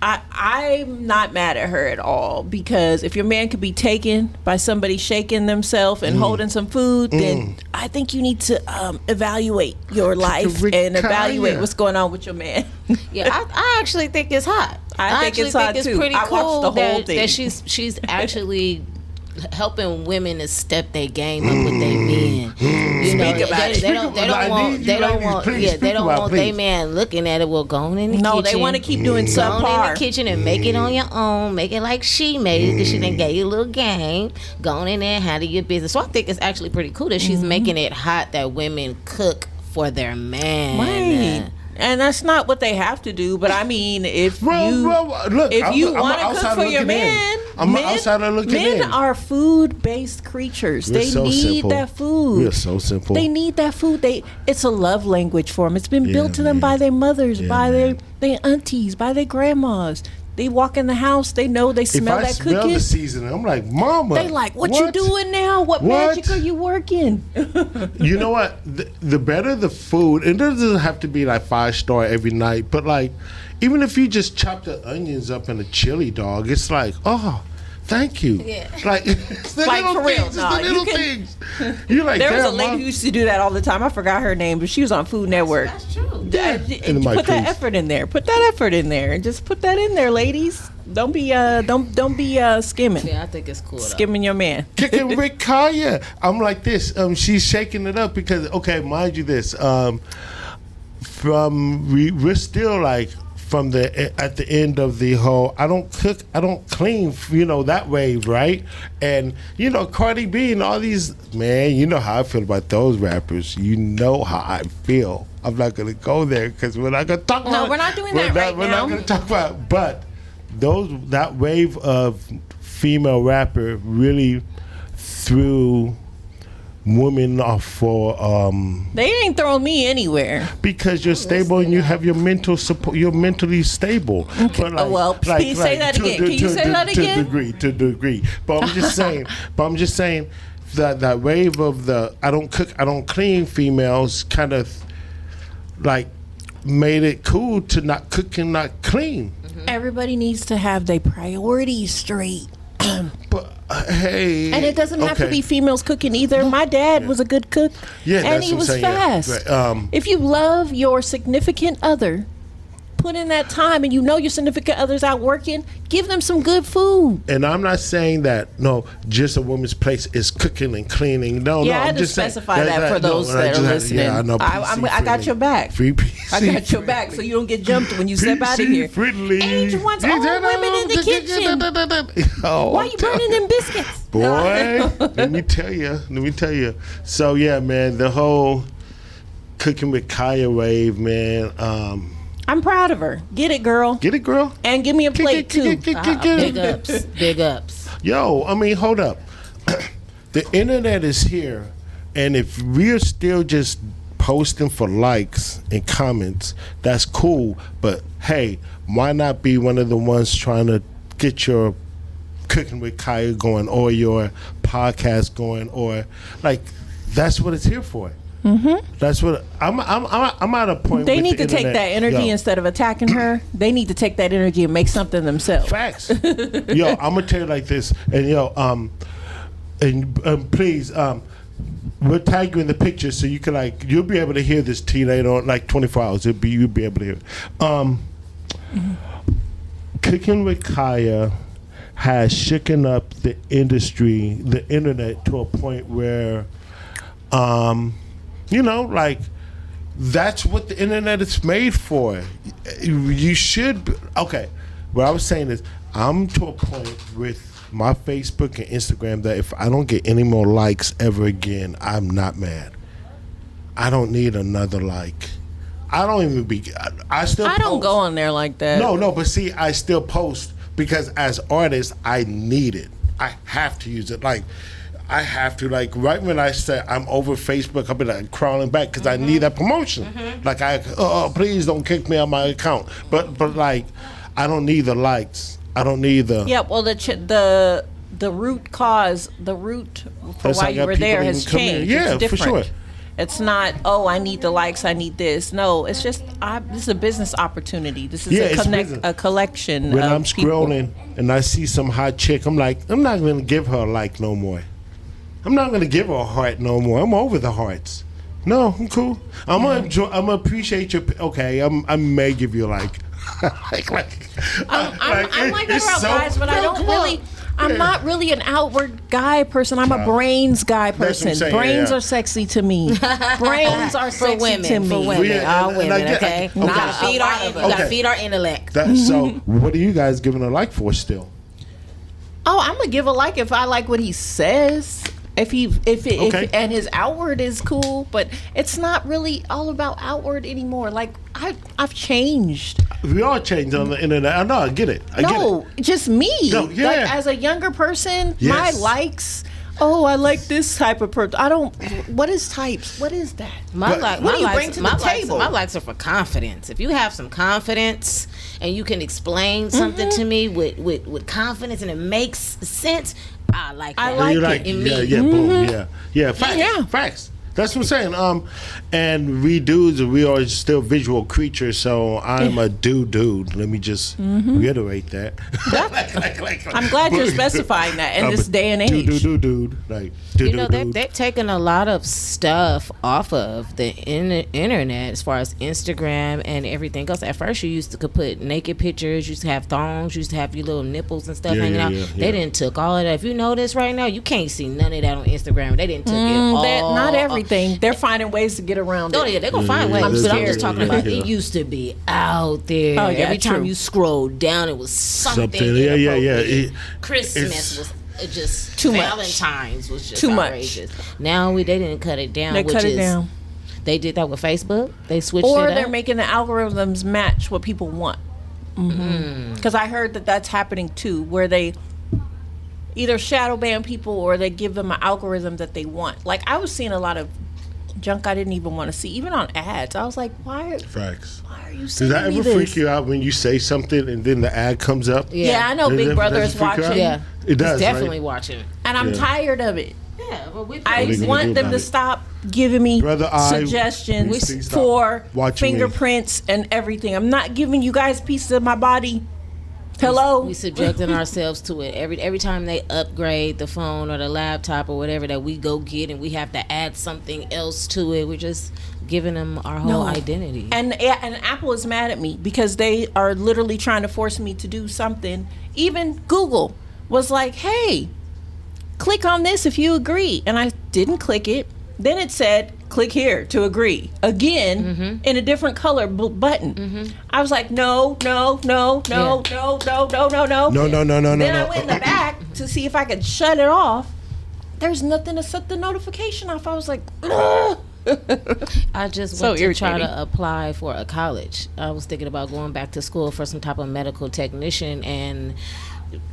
I'm not mad at her at all because if your man could be taken by somebody shaking themselves and holding some food, then I think you need to evaluate your life and evaluate Kaya. what's going on with your man. Yeah, I actually think it's hot. I think actually it's hot, too. pretty I watched cool the whole thing. that she's actually helping women to step their game up with their men. You know, Speak about it. they don't want their man looking at it. Well, go on in the kitchen. No, they want to keep doing Go on in subpar. the kitchen and make it on your own. Make it like she made it because she done gave you a little game. Go on in there and handle your business. So I think it's actually pretty cool that she's making it hot that women cook for their man. Right. And that's not what they have to do, but I mean, if you look, if you I'm want to cook outsider for your looking in. man, I'm an outsider looking men in. are food-based creatures. We're They so need simple. that food. We're so simple. They need that food. It's a love language for them. It's been built to them man. by their mothers, Yeah, by man. their aunties, by their grandmas. They walk in the house, they know they If smell I that smell cooking. the seasoning, I'm like, Mama. They like, what you doing now? What magic are you working? You know what? The better the food, it doesn't have to be like 5-star every night, but like, even if you just chop the onions up in a chili dog, it's like, oh, thank you. Yeah. Like, it's the Like, little for real, things. It's nah, the you little can- things. You're like, There was a damn, lady Mom. who used to do that all the time. I forgot her name, but she was on Food Network. That's true. Yeah. In the mic, Put that please. effort in there. Put that effort in there, and just put that in there, ladies. Don't be skimming, Yeah, I think it's cool. Though. skimming your man. Kicking with Kaya. I'm like this. She's shaking it up because, okay, mind you this. We're still like from at the end of the whole I don't cook, I don't clean, that wave, right? And Cardi B and all these, man, you know how I feel about those rappers. You know how I feel. I'm not gonna go there because we're not gonna talk about. No, we're not doing that right We're now. not gonna talk about. But that wave of female rapper really threw women off for They ain't throwing me anywhere. because you're stable and you have your mental support. You're mentally stable. But Can you say that again? Can you say that again? To degree. But I'm just saying. That wave of the I don't cook, I don't clean females kind of like made it cool to not cook and not clean. Everybody needs to have their priorities straight. But hey, And it doesn't have to okay. be females cooking either. My dad was a good cook, Yeah, and that's he what I'm was saying, yeah. fast. Right, If you love your significant other, put in that time and you know your significant other's out working, give them some good food. And I'm not saying that just a woman's place is cooking and cleaning. No, Yeah, no, I I'm had to just specify saying, that for those that are listening. Yeah, I know. I got your back. Free PC. I got your back, so you don't get jumped when you step out of here. Friendly. Age wants all women in the kitchen. Oh, Why you burning them biscuits? boy? Let me tell you. So yeah, man, the whole cooking with Kaya wave, man. I'm proud of her. Get it, girl. Get it, girl. And give me a plate too. Big ups. Big ups. Yo, I mean, hold up. The internet is here, and if we're still just posting for likes and comments, that's cool. But hey, why not be one of the ones trying to get your Cooking with Kaya going, or your podcast going, or like that's what it's here for. Mm-hmm. That's what I'm at a point. They with need the to take internet. that energy instead of attacking her. They need to take that energy and make something themselves. Facts. Yo, I'm gonna tell you like this, and please, we'll tag you in the picture so you can you'll be able to hear this tea later on, like 24 hours. You'll be able to hear it. Cooking with Kaya has shooken up the industry, the internet, to a point where, that's what the internet is made for. You should, okay, what I was saying is, I'm to a point with my Facebook and Instagram that if I don't get any more likes ever again, I'm not mad. I don't need another like. I don't even be, I still I don't post. go on there like that. No, but see, I still post because as artists, I need it. I have to use it. Like, I have to, like, right when I say I'm over Facebook, I'll be like crawling back because I need that promotion. Like, please don't kick me out my account. But like, I don't need the likes. I don't need the. Yeah, well, the root cause, the root for That's why how you got were there people has even come in. changed. Yeah, it's different. for sure. It's not, I need the likes, I need this. No, it's just, this is a business opportunity. This is it's business. a collection When of I'm people. scrolling and I see some hot chick, I'm like, I'm not going to give her a like no more. I'm not going to give her a heart no more. I'm over the hearts. No, I'm cool. I'm gonna appreciate your. Okay, I may give you a like. I'm like that about guys, but I don't really. I'm not really an outward guy person. I'm a brains guy That's what I'm person. saying, Brains yeah. are sexy to me. Brains are For sexy women, to me. for women, Yeah, all and women. I get- Okay, okay. you gotta feed our, Okay. you gotta feed our intellect. So, what are you guys giving a like for still? Oh, I'm gonna give a like if I like what he says. If and his outward is cool, but it's not really all about outward anymore. Like I've changed. We all change on the internet. I know. I get it. I get it. Just me. No, yeah. Like as a younger person, Yes. my likes. Oh, I like this type of person. I don't. What is types? What is that? But- What do you bring to the table? My likes are for confidence. If you have some confidence and you can explain something to me with confidence and it makes sense, I like that. I like You it. in me. Boom, yeah. Facts. Yeah. Facts. That's what I'm saying. And we dudes, we are still visual creatures. So I'm a dude. Let me just reiterate that. I'm glad you're specifying that in this day and age. Dude. Like, You know, they've taken a lot of stuff off of the internet as far as Instagram and everything else. At first, you could put naked pictures, you used to have thongs, you used to have your little nipples and stuff hanging out. They didn't took all of that. If you notice right now, you can't see none of that on Instagram. They didn't took it all. Not everything. They're finding ways to get around it. Oh yeah, they're gonna find ways. I'm But I'm scared. just talking about it used to be out there. Oh, yeah, Every time true. you scrolled down, it was something. Yeah. inappropriate. Christmas was just Too much. Valentine's was just Too much. outrageous. Now they didn't cut it down. They which cut is, it down. They did that with Facebook. They switched Or it they're up. making the algorithms match what people want. Because I heard that that's happening too, where they either shadow ban people or they give them an algorithm that they want. Like I was seeing a lot of junk I didn't even want to see, even on ads. I was like, why Facts. are you Does sending that me ever this? freak you out when you say something and then the ad comes up? Yeah, I know Does Big it- Brother does is it freak you out? watching. Yeah, It does, He's definitely right? watching. And I'm Yeah. tired of it. Yeah, but we. I they gonna do want them about to it? stop giving me Brother, suggestions please stop for watching me. fingerprints and everything. I'm not giving you guys pieces of my body Hello. We subjecting ourselves to it every time they upgrade the phone or the laptop or whatever that we go get, and we have to add something else to it. We're just giving them our whole identity. And Apple is mad at me because they are literally trying to force me to do something. Even Google was like, "Hey, click on this if you agree," and I didn't click it. Then it said, "Click here to agree." Again, in a different color button. I was like, no. No. Then I went in the back to see if I could shut it off. There's nothing to set the notification off. I was like, ugh. I just So went to try irritating. to apply for a college. I was thinking about going back to school for some type of medical technician, and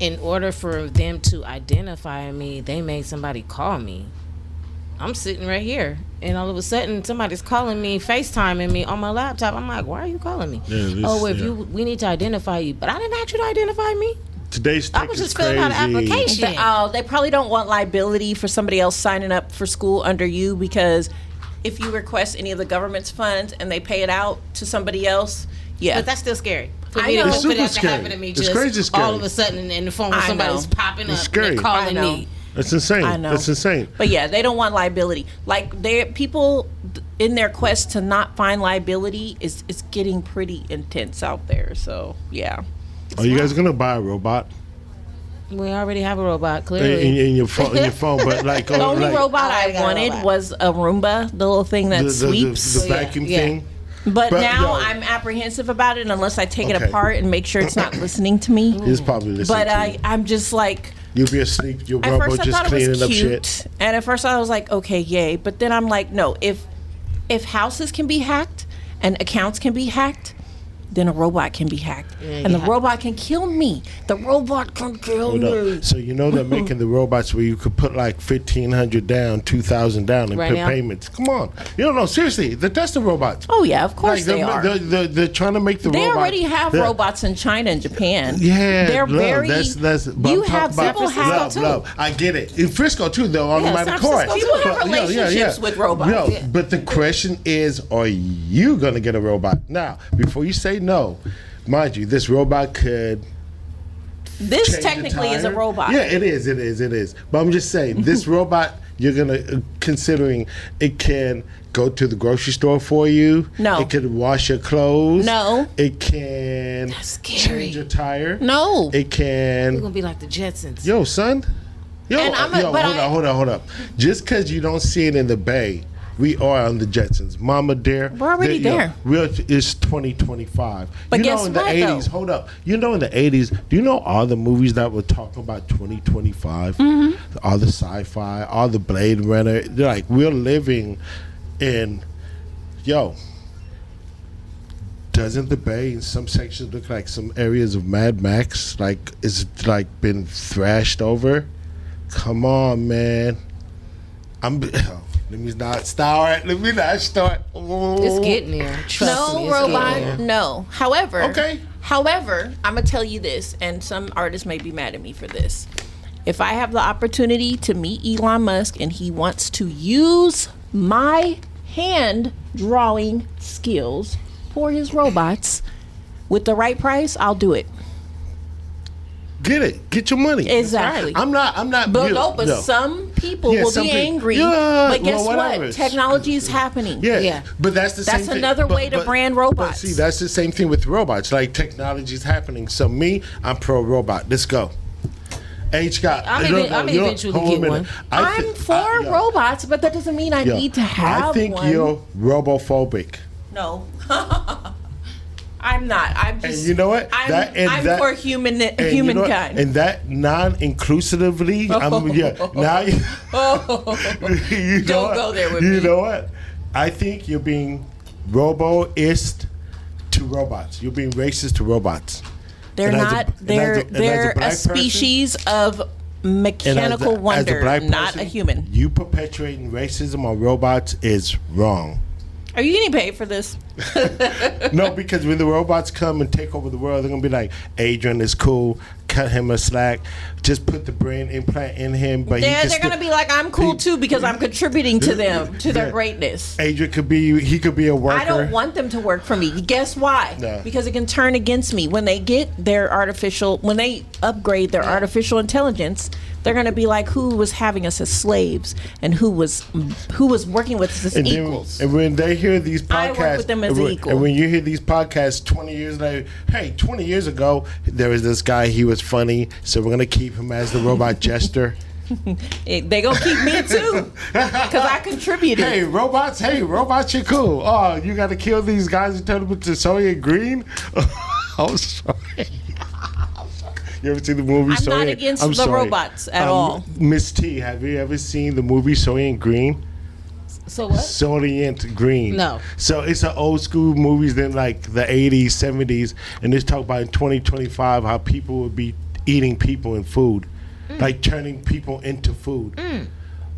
in order for them to identify me, they made somebody call me. I'm sitting right here, and all of a sudden somebody's calling me, FaceTiming me on my laptop. I'm like, why are you calling me? We need to identify you. But I didn't ask you to identify me. Today's tech I was is just filling out an crazy. application. They probably don't want liability for somebody else signing up for school under you, because if you request any of the government's funds and they pay it out to somebody else, But that's still scary. For I me know. to It's for that super to scary. happen to me It's just crazy scary. all of a sudden in the phone, I somebody's know. popping up It's scary. and they're calling I know. me. That's insane. I know. That's insane. But yeah, they don't want liability. Like people in their quest to not find liability is getting pretty intense out there. So yeah. Are you guys gonna buy a robot We already have a robot, clearly. in your phone? In your phone, but like The only robot I I got a wanted robot. was a Roomba, the little thing that sweeps. the vacuum Yeah. thing. But now yo, I'm apprehensive about it unless I take it Okay. apart and make sure it's not listening to me. It's probably listening But to you. I'm just like, You'll be asleep. Your at robot first I just thought it cleaning was up cute, shit. and at first I was like, okay, yay. But then I'm like, no. If houses can be hacked and accounts can be hacked, then a robot can be hacked, and the robot can kill me. The robot can kill Hold me. up. So you know they're making the robots where you could put like 1,500 down, 2,000 down, and Right put now? payments. Come on, you don't know. Seriously, they're testing robots. Oh yeah, of course they are. They're trying to make the They robots. already have they're- robots in China and Japan. Yeah, they're love, very. That's. But You I'm have talking people about have love. I get it. In Frisco too, though, on Yeah, my San court. Francisco People have But, relationships with robots. Yo, Yeah. but the question is, are you gonna get a robot? Now, before you say no, mind you, this robot could. This change a technically is a tire. robot. Yeah, it is. But I'm just saying, this robot, you're gonna considering it can go to the grocery store for you. No. It can wash your clothes. No. It can scary. change your tire. No. It We're can. gonna be like the Jetsons. Yo, son. Yo, And hold up. Just because you don't see it in the Bay, we are on the Jetsons. Mama dear. We're already there. It's 2025. But you guess know in the what, 80s, though? hold up. You know in the 80s, do you know all the movies that were talking about 2025? Mm-hmm. All the sci-fi, all the Blade Runner. They're like, we're living in, doesn't the Bay in some sections look like some areas of Mad Max? Like it's like been thrashed over? Come on, man. Let me not start. It's getting there. Trust me. No It's robot. getting there. No. However, Okay. However, I'm gonna tell you this, and some artists may be mad at me for this. If I have the opportunity to meet Elon Musk and he wants to use my hand drawing skills for his robots with the right price, I'll do it. Get it. Get your money. Exactly. I'm not. But some people will some be people- angry. Yeah, but guess well, whatever. what? Technology is happening. Yeah. Yeah. But that's the same That's thing. another way to brand robots. But see, that's the same thing with robots. Like technology is happening. So me, I'm pro robot. Let's go. Ageart. I'm eventually hold on a get minute. one. I'm for robots, but that doesn't mean I need to have I think one. you're robophobic. No. I'm not. I'm just. And you know what? I'm for humankind. You know what? And that non-inclusively, now you, you know Don't what? go there with you me. know what? I think you're being roboist to robots. You're being racist to robots. They're And as a- not. and They're as a they're black a person- species of And mechanical wonder, black not person, a human. You perpetuating racism on robots is wrong. Are you getting paid for this? No, because when the robots come and take over the world, they're gonna be like, Adrian is cool. Cut him a slack. Just put the brain implant in him. But they're gonna be like, I'm cool too because I'm contributing to them, to their greatness. Adrian could be a worker. I don't want them to work for me. Guess why? No. Because it can turn against me when they get when they upgrade their artificial intelligence. They're gonna be like, who was having us as slaves and who was working with us as equals. And when they hear these podcasts, I work with them as equal. And when you hear these podcasts 20 years later, hey, 20 years ago there was this guy, he was funny, so we're gonna keep him as the robot jester. They gonna keep me too because I contributed. Hey robots, you're cool. Oh, you gotta kill these guys and turn them into soy and green. I'm sorry. You ever seen the movie I'm not against the robots at all. Miss T, have you ever seen the movie Soylent Green? So what? Soylent Green. No. So it's an old school movies in like the 80s, 70s, and it's talk about in 2025 how people would be eating people in food, like turning people into food.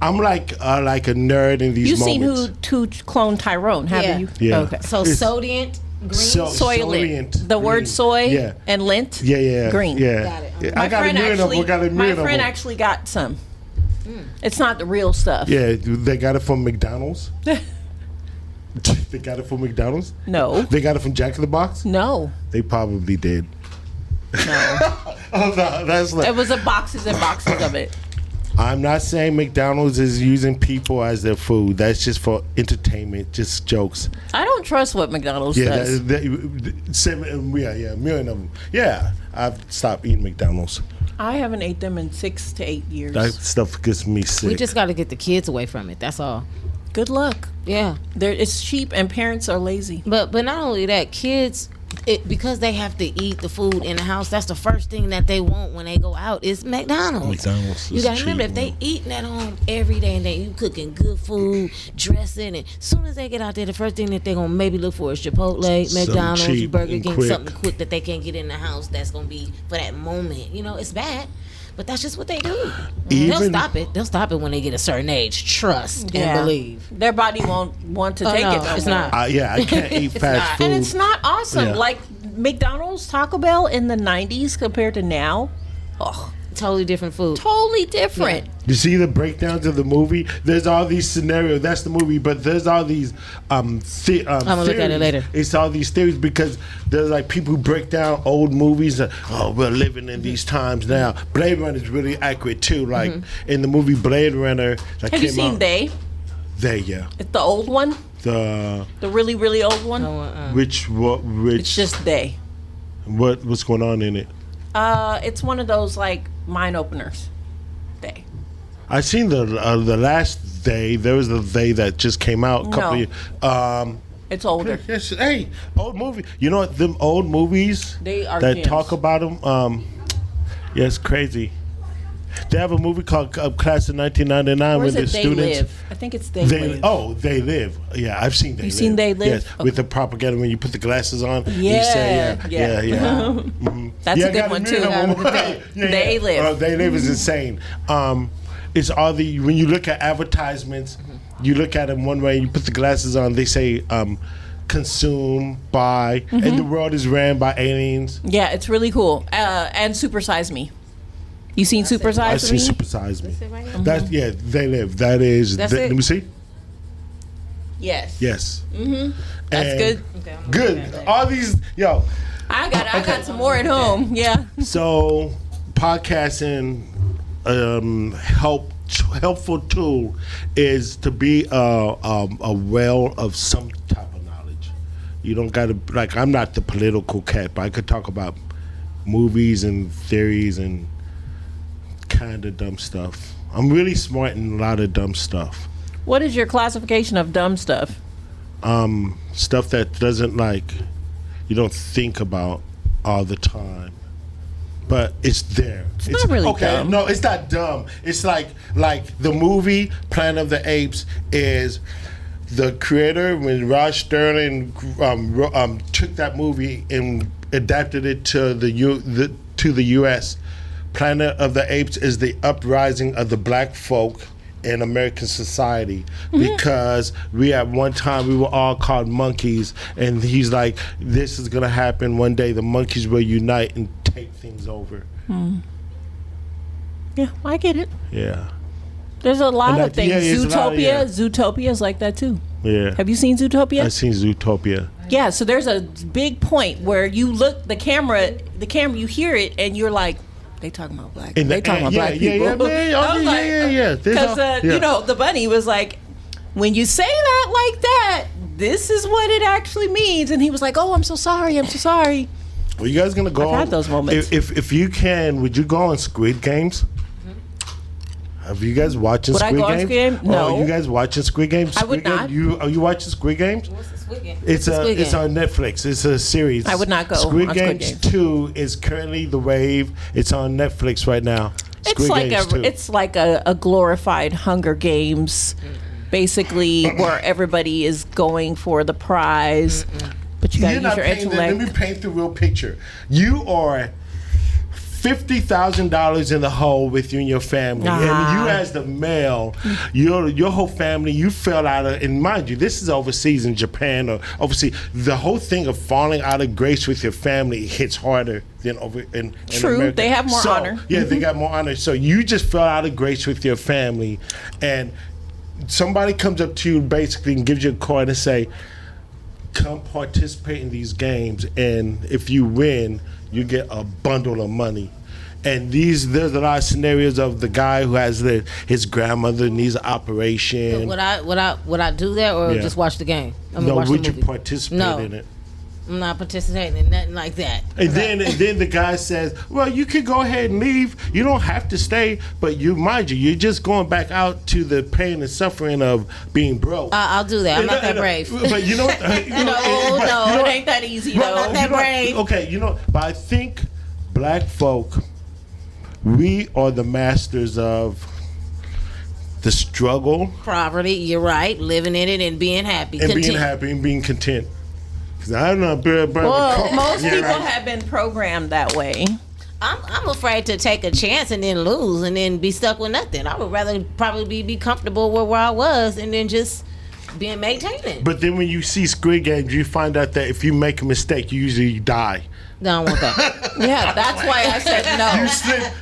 I'm like a nerd in these moments. You've seen who cloned Tyrone, haven't you? Yeah. Okay. So Soylent Green. Soylent. The word soy and lint. Yeah. Green. Yeah. Got it. Yeah. I got a million of them. My friend actually got some. It's not the real stuff. Yeah, they got it from McDonald's. They got it from McDonald's? No. They got it from Jack in the Box? No. They probably did. No. Oh, no, that's like, It was boxes and boxes of it. I'm not saying McDonald's is using people as their food. That's just for entertainment, just jokes. I don't trust what McDonald's says. A million of them. Yeah, I've stopped eating McDonald's. I haven't ate them in 6 to 8 years. That stuff gets me sick. We just got to get the kids away from it. That's all. Good luck. Yeah. It's cheap and parents are lazy. But not only that, kids, because they have to eat the food in the house, that's the first thing that they want when they go out is McDonald's. McDonald's You gotta remember, if they eating at home every day and you cooking good food, dressing, and as soon as they get out there, the first thing that they're gonna maybe look for is Chipotle, McDonald's, cheap Burger and King, quick. something quick that they can't get in the house that's gonna be for that moment. You know, it's bad. But that's just what they do. They'll stop it. They'll stop it when they get a certain age. Trust and believe. Their body won't want to take it. No it's more. not. I can't eat fast food. And it's not awesome. Yeah. Like McDonald's, Taco Bell in the 90s compared to now. Oh, Totally different food. totally different. You see the breakdowns of the movie? There's all these scenarios. That's the movie, but there's all these I'm gonna look at it later. It's all these theories because there's like people who break down old movies. And, we're living in these times now. Blade Runner is really accurate too. Like in the movie Blade Runner that Have came you seen out. They? Yeah. It's the old one? The The really, really old one? which It's just They. what's going on in it? It's one of those like mind openers. They. I seen the last Day. There was the They that just came out a couple of It's older. Yes, hey, old movie. You know what? Them old movies They are that gems. talk about them. Yeah, it's crazy. They have a movie called Class of 1999 Or with is the it They students. Live? I think it's They Live. They Live. Yeah, I've seen They Live. You've seen They Live? Yes, with the propaganda when you put the glasses on. You say, Yeah. That's Yeah, a I good got one a too. million of them. They Live. They Live is insane. It's all the when you look at advertisements, you look at them one way. You put the glasses on. They say consume, buy, and the world is ran by aliens. Yeah, it's really cool. And Super Size Me. You seen Super I Size see Me? Super Size Me. That's They Live. That is. That's it? Let me see. Yes. Yes. That's good. Good. All these, I got some more at home. Yeah. So podcasting, helpful tool is to be a well of some type of knowledge. You don't got to like. I'm not the political cat, but I could talk about movies and theories and kind of dumb stuff. I'm really smart in a lot of dumb stuff. What is your classification of dumb stuff? Stuff that doesn't you don't think about all the time, but it's there. It's not really dumb. No, it's not dumb. It's like the movie Planet of the Apes is the creator when Rod Sterling took that movie and adapted it to the U.S. Planet of the Apes is the uprising of the black folk in American society because we at one time we were all called monkeys, and he's like, this is gonna happen one day. The monkeys will unite and take things over. Yeah, I get it. Yeah. There's a lot of things. Zootopia. Zootopia is like that too. Yeah. Have you seen Zootopia? I've seen Zootopia. Yeah, so there's a big point where you look the camera, you hear it, and you're like, they talking about black. They talking about black people. Yeah, man. Because you know, the bunny was like, when you say that like that, this is what it actually means. And he was like, oh, I'm so sorry. Well, you guys gonna go? I've had those moments. If you can, would you go on Squid Games? Have you guys watching Squid Games? Would I go on Squid Game? No. Oh, you guys watching Squid Games? I would not. Are you watching Squid Games? What's the Squid Game? It's on Netflix. It's a series. I would not go Squid on Games Squid Games. 2 is currently the wave. It's on Netflix right now. It's like a glorified Hunger Games, basically, where everybody is going for the prize. But you gotta use your intellect. Let me paint the real picture. You are $50,000 in the hole with you and your family, and you as the male, your whole family, you fell out of. And mind you, this is overseas in Japan or overseas. The whole thing of falling out of grace with your family hits harder than over in True, America. they have more honor. Yeah, they got more honor. So you just fell out of grace with your family, and somebody comes up to you basically and gives you a card and say, come participate in these games, and if you win, you get a bundle of money. And there's a lot of scenarios of the guy who has his grandmother needs an operation. Would I do that or just watch the game? Would you participate in it? I'm not participating in nothing like that. And then the guy says, well, you could go ahead and leave. You don't have to stay, but you're just going back out to the pain and suffering of being broke. I'll do that. I'm not that brave. But you know what? It ain't that easy, though. Not that brave. Okay, but I think black folk, we are the masters of the struggle. Poverty, you're right. Living in it and being happy. And being content. I don't know, most people have been programmed that way. I'm afraid to take a chance and then lose and then be stuck with nothing. I would rather probably be comfortable where I was and then just being maintained. But then when you see Squid Games, you find out that if you make a mistake, you usually die. No, I don't want that. Yeah, that's why I said no.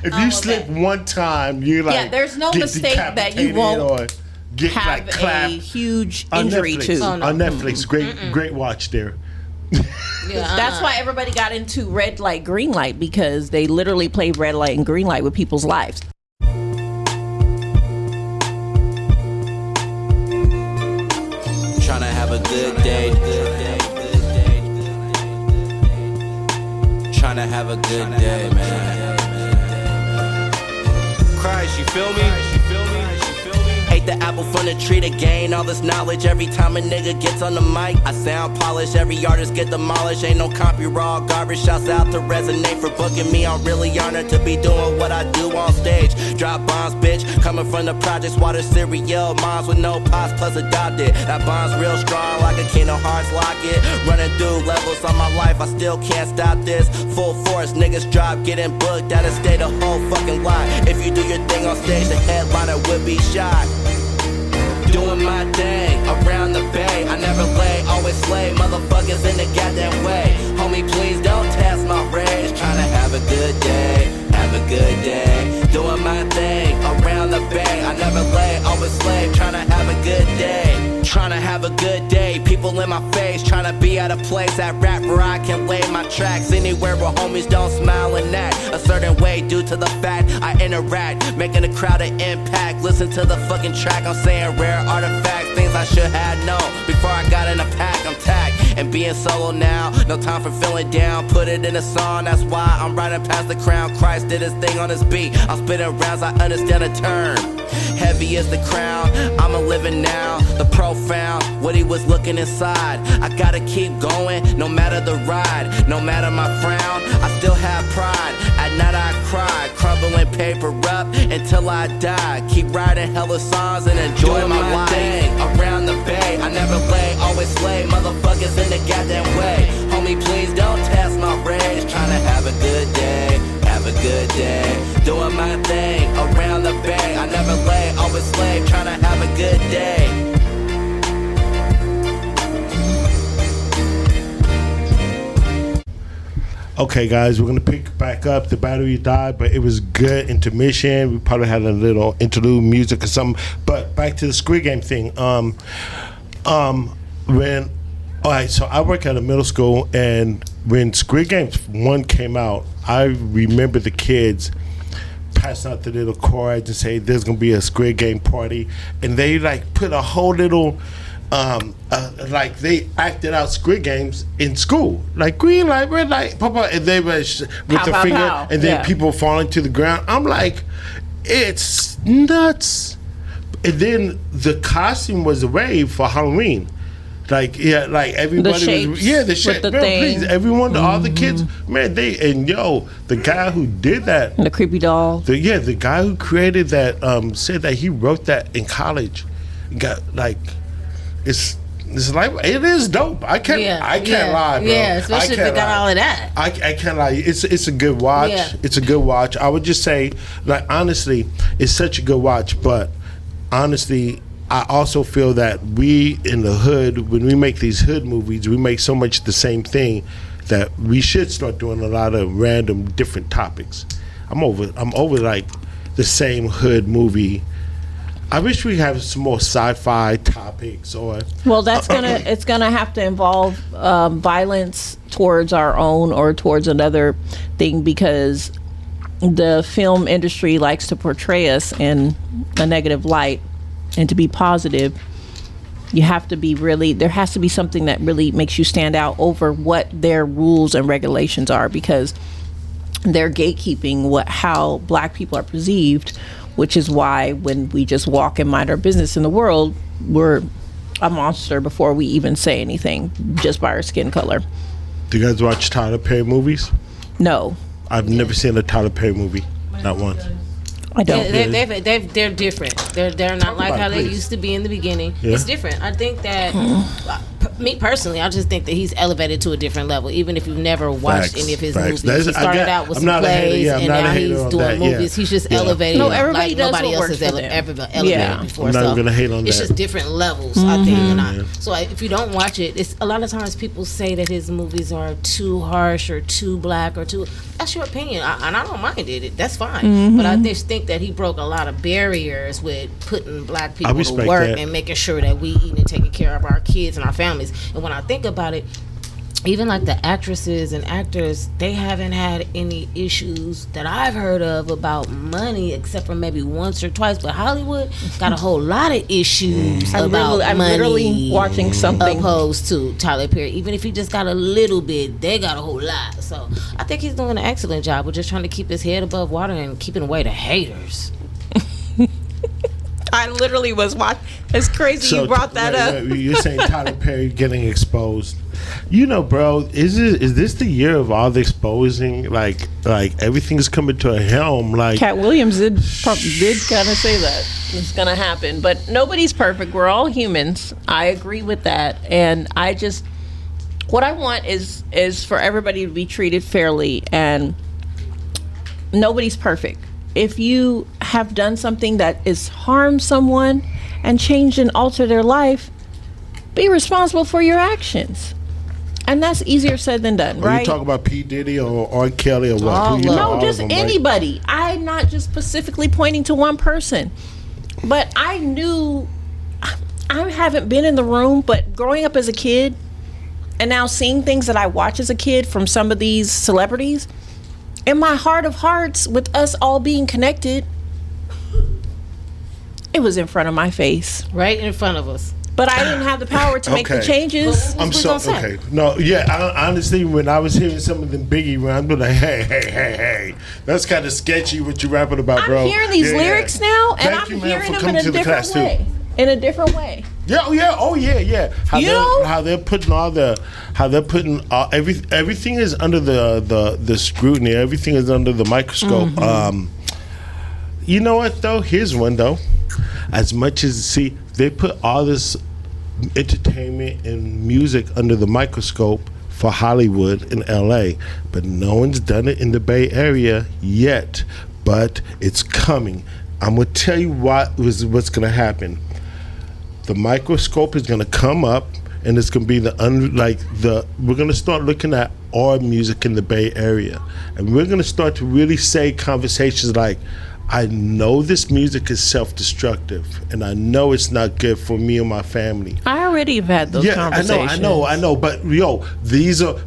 If you slip one time, you're like, there's no mistake that you won't have a huge injury to. On Netflix, great watch there. That's why everybody got into red light, green light, because they literally played red light and green light with people's lives. Tryna have a good day. Tryna have a good day, man. Christ, you feel me? Ate the apple from the tree to gain all this knowledge. Every time a nigga gets on the mic, I sound polished. Every artist get demolished. Ain't no copy, raw garbage. Shouts out to Resonate for booking me. I'm really honored to be doing what I do on stage. Drop bombs, bitch. Coming from the projects, water cereal. Moms with no pops plus adopted. That bond's real strong like a Kingdom Hearts locket. Running through levels on my life, I still can't stop this. Full force, niggas drop, getting booked. That'll stay the whole fucking lot. If you do your thing on stage, the headliner would be shot. Doing my thing around the bay. I never lay, always slay. Motherfuckers in the goddamn way. Homie, please don't test my rage. Tryna have a good day, have a good day. Doing my thing around the bay. I never lay, always slay. Tryna have a good day. Tryna have a good day. People in my face. Tryna be at a place that rap where I can lay my tracks. Anywhere where homies don't smile and act a certain way due to the fact I interact. Making a crowd an impact. Listen to the fucking track. I'm saying rare artifacts. Things I should have known before I got in a pack. I'm tagged and being solo now. No time for feeling down. Put it in a song. That's why I'm riding past the crown. Christ did his thing on his beat. I'm spitting rounds. I understand the term. Heavy as the crown, I'm a living now. The profound, what he was looking inside. I gotta keep going, no matter the ride, no matter my frown. I still have pride. At night I cry, crumbling paper up until I die. Keep writing hella songs and enjoy my life. Thing around the bay, I never lay, always slay. Motherfuckers in the goddamn way. Homie, please don't test my rage. Tryna have a good day. Have a good day, doing my thing around the bay. I never lay, always slave, trying Okay, guys, we're gonna pick back up. The battery died, but it was good intermission. We probably had a little interlude music or something. But back to the Squid Game thing. When all right, so I work at a middle school, and when Squid Game 1 came out, I remember the kids passing out the little cards and say there's gonna be a Squid Game party, and they like put a whole little like they acted out Squid Games in school, like green light, red light, papa, and they were with Pow, the pow, finger, pow. and then Yeah. people falling to the ground. I'm like, it's nuts. And then the costume was a rave for Halloween. Like like everybody shapes was the with shape. the Man, thing. please, everyone, all the kids, man, the guy who did that, And the creepy doll. the guy who created that said that he wrote that in college. Got like it's like it is dope. I can't lie, bro. Yeah, especially if I it can't got lie. all of that. I can't lie. It's a good watch. Yeah. It's a good watch. I would just say, like, honestly, it's such a good watch. But honestly, I also feel that we in the hood, when we make these hood movies, we make so much the same thing that we should start doing a lot of random different topics. I'm over like the same hood movie. I wish we have some more sci-fi topics or. Well, it's gonna have to involve violence towards our own or towards another thing, because the film industry likes to portray us in a negative light, and to be positive, you have to be there has to be something that really makes you stand out over what their rules and regulations are, because they're gatekeeping how black people are perceived, which is why when we just walk and mind our business in the world, we're a monster before we even say anything, just by our skin color. Do you guys watch Tyler Perry movies? No, I've never seen a Tyler Perry movie, not once. I don't. They're different. They're not like about how it, they please. used to be in the beginning. Yeah. It's different. I think that me personally, I just think that he's elevated to a different level. Even if you've never watched Facts, any of his facts. movies, he That's- started out with I'm some not a hater, plays, yeah, I'm and not a now hater he's on doing that, yeah. movies. He's just Yeah. elevated. No, everybody like does nobody what else works has for them. elevated Yeah. before. I'm not so gonna hate on it's that. just different levels, I think. And so if you don't watch it, it's a lot of times people say that his movies are too harsh or too black or too. That's your opinion, and I don't mind it. That's fine. But I just think that he broke a lot of barriers with putting black people to respect work that. and making sure that we eating and taking care of our kids and our families. And when I think about it, even like the actresses and actors, they haven't had any issues that I've heard of about money, except for maybe once or twice. But Hollywood got a whole lot of issues about I'm money. literally watching something. Opposed to Tyler Perry, even if he just got a little bit, they got a whole lot. So I think he's doing an excellent job. We're just trying to keep his head above water and keeping away the haters. I literally was watching. It's crazy you brought that up. You're saying Tyler Perry getting exposed. You know, bro, is this the year of all the exposing? Like everything's coming to a helm. Like Cat Williams did kind of say that it's gonna happen, but nobody's perfect. We're all humans. I agree with that, and what I want is for everybody to be treated fairly, and nobody's perfect. If you have done something that is harmed someone and changed and altered their life, be responsible for your actions. And that's easier said than done, Are right? you talking about P. Diddy or R. Kelly or what? All Who you know, No, all just of them, right? anybody. I'm not just specifically pointing to one person. But I haven't been in the room, but growing up as a kid and now seeing things that I watch as a kid from some of these celebrities, in my heart of hearts, with us all being connected, it was in front of my face. Right in front of us. But I didn't have the power to make the Okay. changes. I'm we so gonna say? okay. No, yeah. Honestly, when I was hearing some of them Biggie rhymes, I'm like, hey, that's kind of sketchy what you rapping about, I'm bro. hearing these Yeah, lyrics yeah. now, and Thank I'm you, man, hearing for them coming in a to the different class, too. way. In a different way. Yeah. How they're putting everything is under the scrutiny. Everything is under the microscope. You know what though? Here's one though. As much as they put all this entertainment and music under the microscope for Hollywood in LA, but no one's done it in the Bay Area yet. But it's coming. I'm gonna tell you what's gonna happen. The microscope is going to come up and it's gonna be we're gonna start looking at our music in the Bay Area, and we're gonna start to really say conversations like, I know this music is self-destructive, and I know it's not good for me and my family. I already have had those conversations. I know, but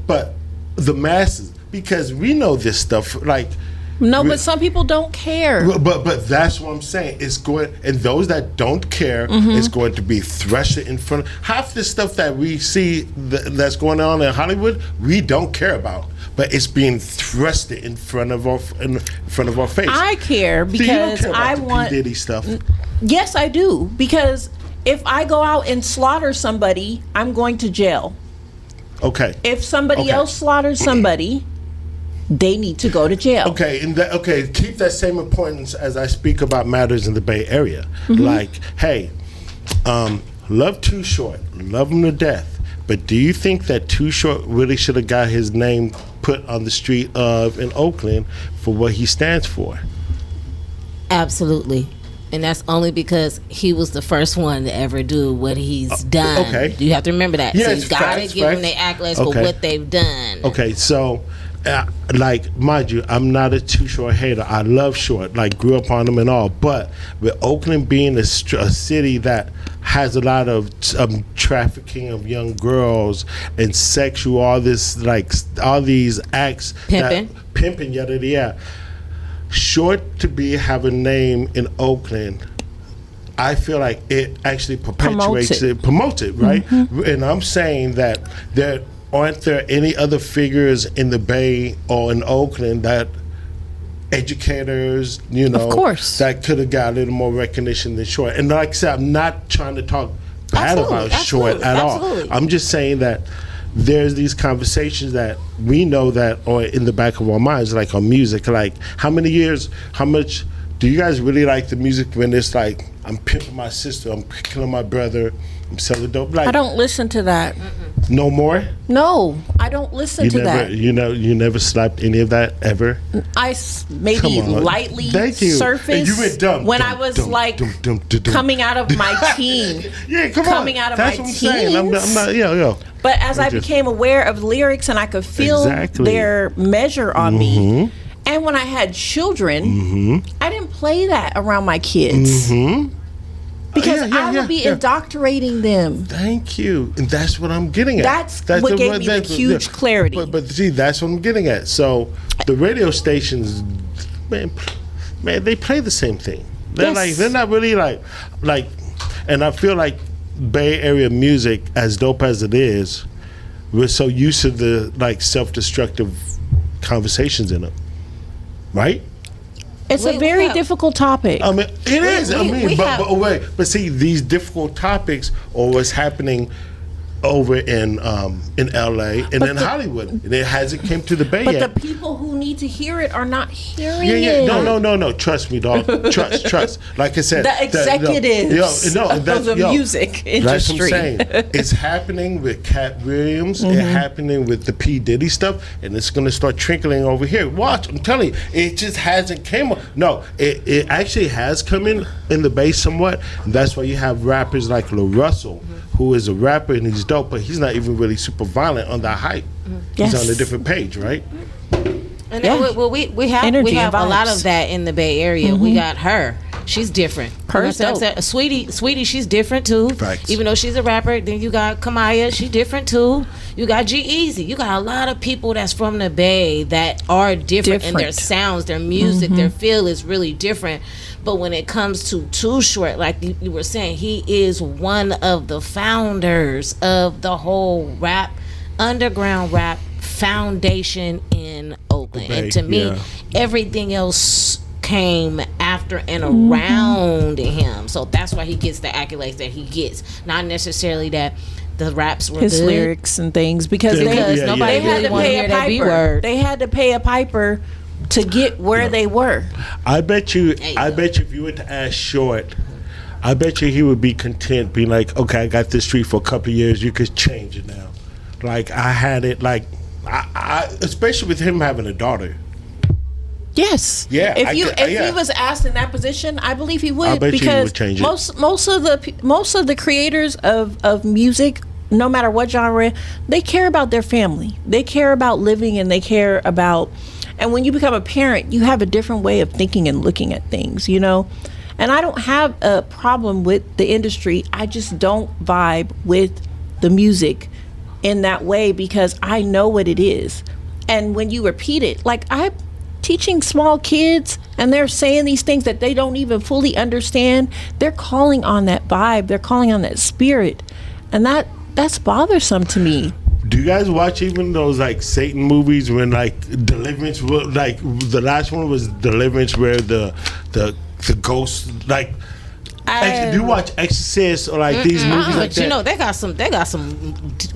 but the masses, because we know this stuff, like. No, but some people don't care. But that's what I'm saying. It's going, and those that don't care is going to be thrust in front of half the stuff that we see that's going on in Hollywood. We don't care about, but it's being thrust in front of our face. I care because so you don't care about I the want P. Diddy stuff. Yes, I do, because if I go out and slaughter somebody, I'm going to jail. Okay. If somebody else slaughters somebody, they need to go to jail. Okay, keep that same importance as I speak about matters in the Bay Area. Like, hey, love Too Short, love him to death, but do you think that Too Short really should have got his name put on the street in Oakland for what he stands for? Absolutely. And that's only because he was the first one to ever do what he's done. Okay. You have to remember that. Yeah, so you got to give them their accolades for what they've done. Okay, so... mind you, I'm not a Too Short hater. I love Short, grew up on him and all. But with Oakland being a city that has a lot of trafficking of young girls and sexual, all these acts, pimping, yada. Short to have a name in Oakland, I feel like it actually promotes it, right? And I'm saying that aren't there any other figures in the Bay or in Oakland that educators, of course, that could have got a little more recognition than Short? And like I said, I'm not trying to talk bad about Short at all. I'm just saying that there's these conversations that we know that are in the back of our minds, like on music. Like, how much do you guys really like the music when it's like, I'm pimping my sister, I'm killing my brother, I'm selling dope? Like, I don't listen to that. No more? No, I don't listen to that. You never slapped any of that ever? I maybe lightly surfaced. You went dumb. When I was coming out of my teen. Yeah, come on. Coming out of That's my what I'm teens. saying. I'm not, But as I became aware of lyrics and I could feel their measure on me, and when I had children, I didn't play that around my kids. Because I would be indoctrinating them. Thank you. And that's what I'm getting at. That's what gave me the huge clarity. But see, that's what I'm getting at. So the radio stations, man, they play the same thing. They're not really like, and I feel like Bay Area music, as dope as it is, we're so used to the self-destructive conversations in it, right? It's a very difficult topic. I mean, it is. But see, these difficult topics are what's happening over in LA and in Hollywood. And it hasn't came to the Bay yet. But the people who need to hear it are not hearing it. Yeah. No. Trust me, dog. Trust. Like I said, the executives of the music industry. That's what I'm saying. It's happening with Cat Williams. It's happening with the P. Diddy stuff, and it's going to start trickling over here. Watch, I'm telling you, it just hasn't came. No, it actually has come in the Bay somewhat. And that's why you have rappers like Lil Russell, who is a rapper and he's dope, but he's not even really super violent on that hype. He's on a different page, right? And we have a lot of that in the Bay Area. We got her. She's different. Her's dope. Sweetie, she's different too. Facts. Even though she's a rapper, then you got Kamaya, she's different too. You got G-Eazy. You got a lot of people that's from the Bay that are different. In their sounds, their music, their feel is really different. But when it comes to Too Short, like you were saying, he is one of the founders of the whole underground rap foundation in Oakland. And to me, everything else came after and around him. So that's why he gets the accolades that he gets. Not necessarily that the raps were his good. lyrics and things, because nobody had to pay a piper. They had to pay a piper to get where they were. I bet you if you were to ask Short, I bet you he would be content being like, okay, I got this street for a couple of years, you could change it now. Like, I had it, like, I especially with him having a daughter. Yes. Yeah. If he was asked in that position, I believe he would. I bet because he would change it. most of the creators of music no matter what genre, they care about their family. They care about living, and they care about, and when you become a parent, you have a different way of thinking and looking at things, you know? And I don't have a problem with the industry. I just don't vibe with the music in that way because I know what it is. And when you repeat it, like I'm teaching small kids and they're saying these things that they don't even fully understand, they're calling on that vibe, they're calling on that spirit. And that's bothersome to me. Do you guys watch even those like Satan movies when like Deliverance, like the last one was Deliverance, where the ghost, like do you watch Exorcist or like these movies like that? You know, they got some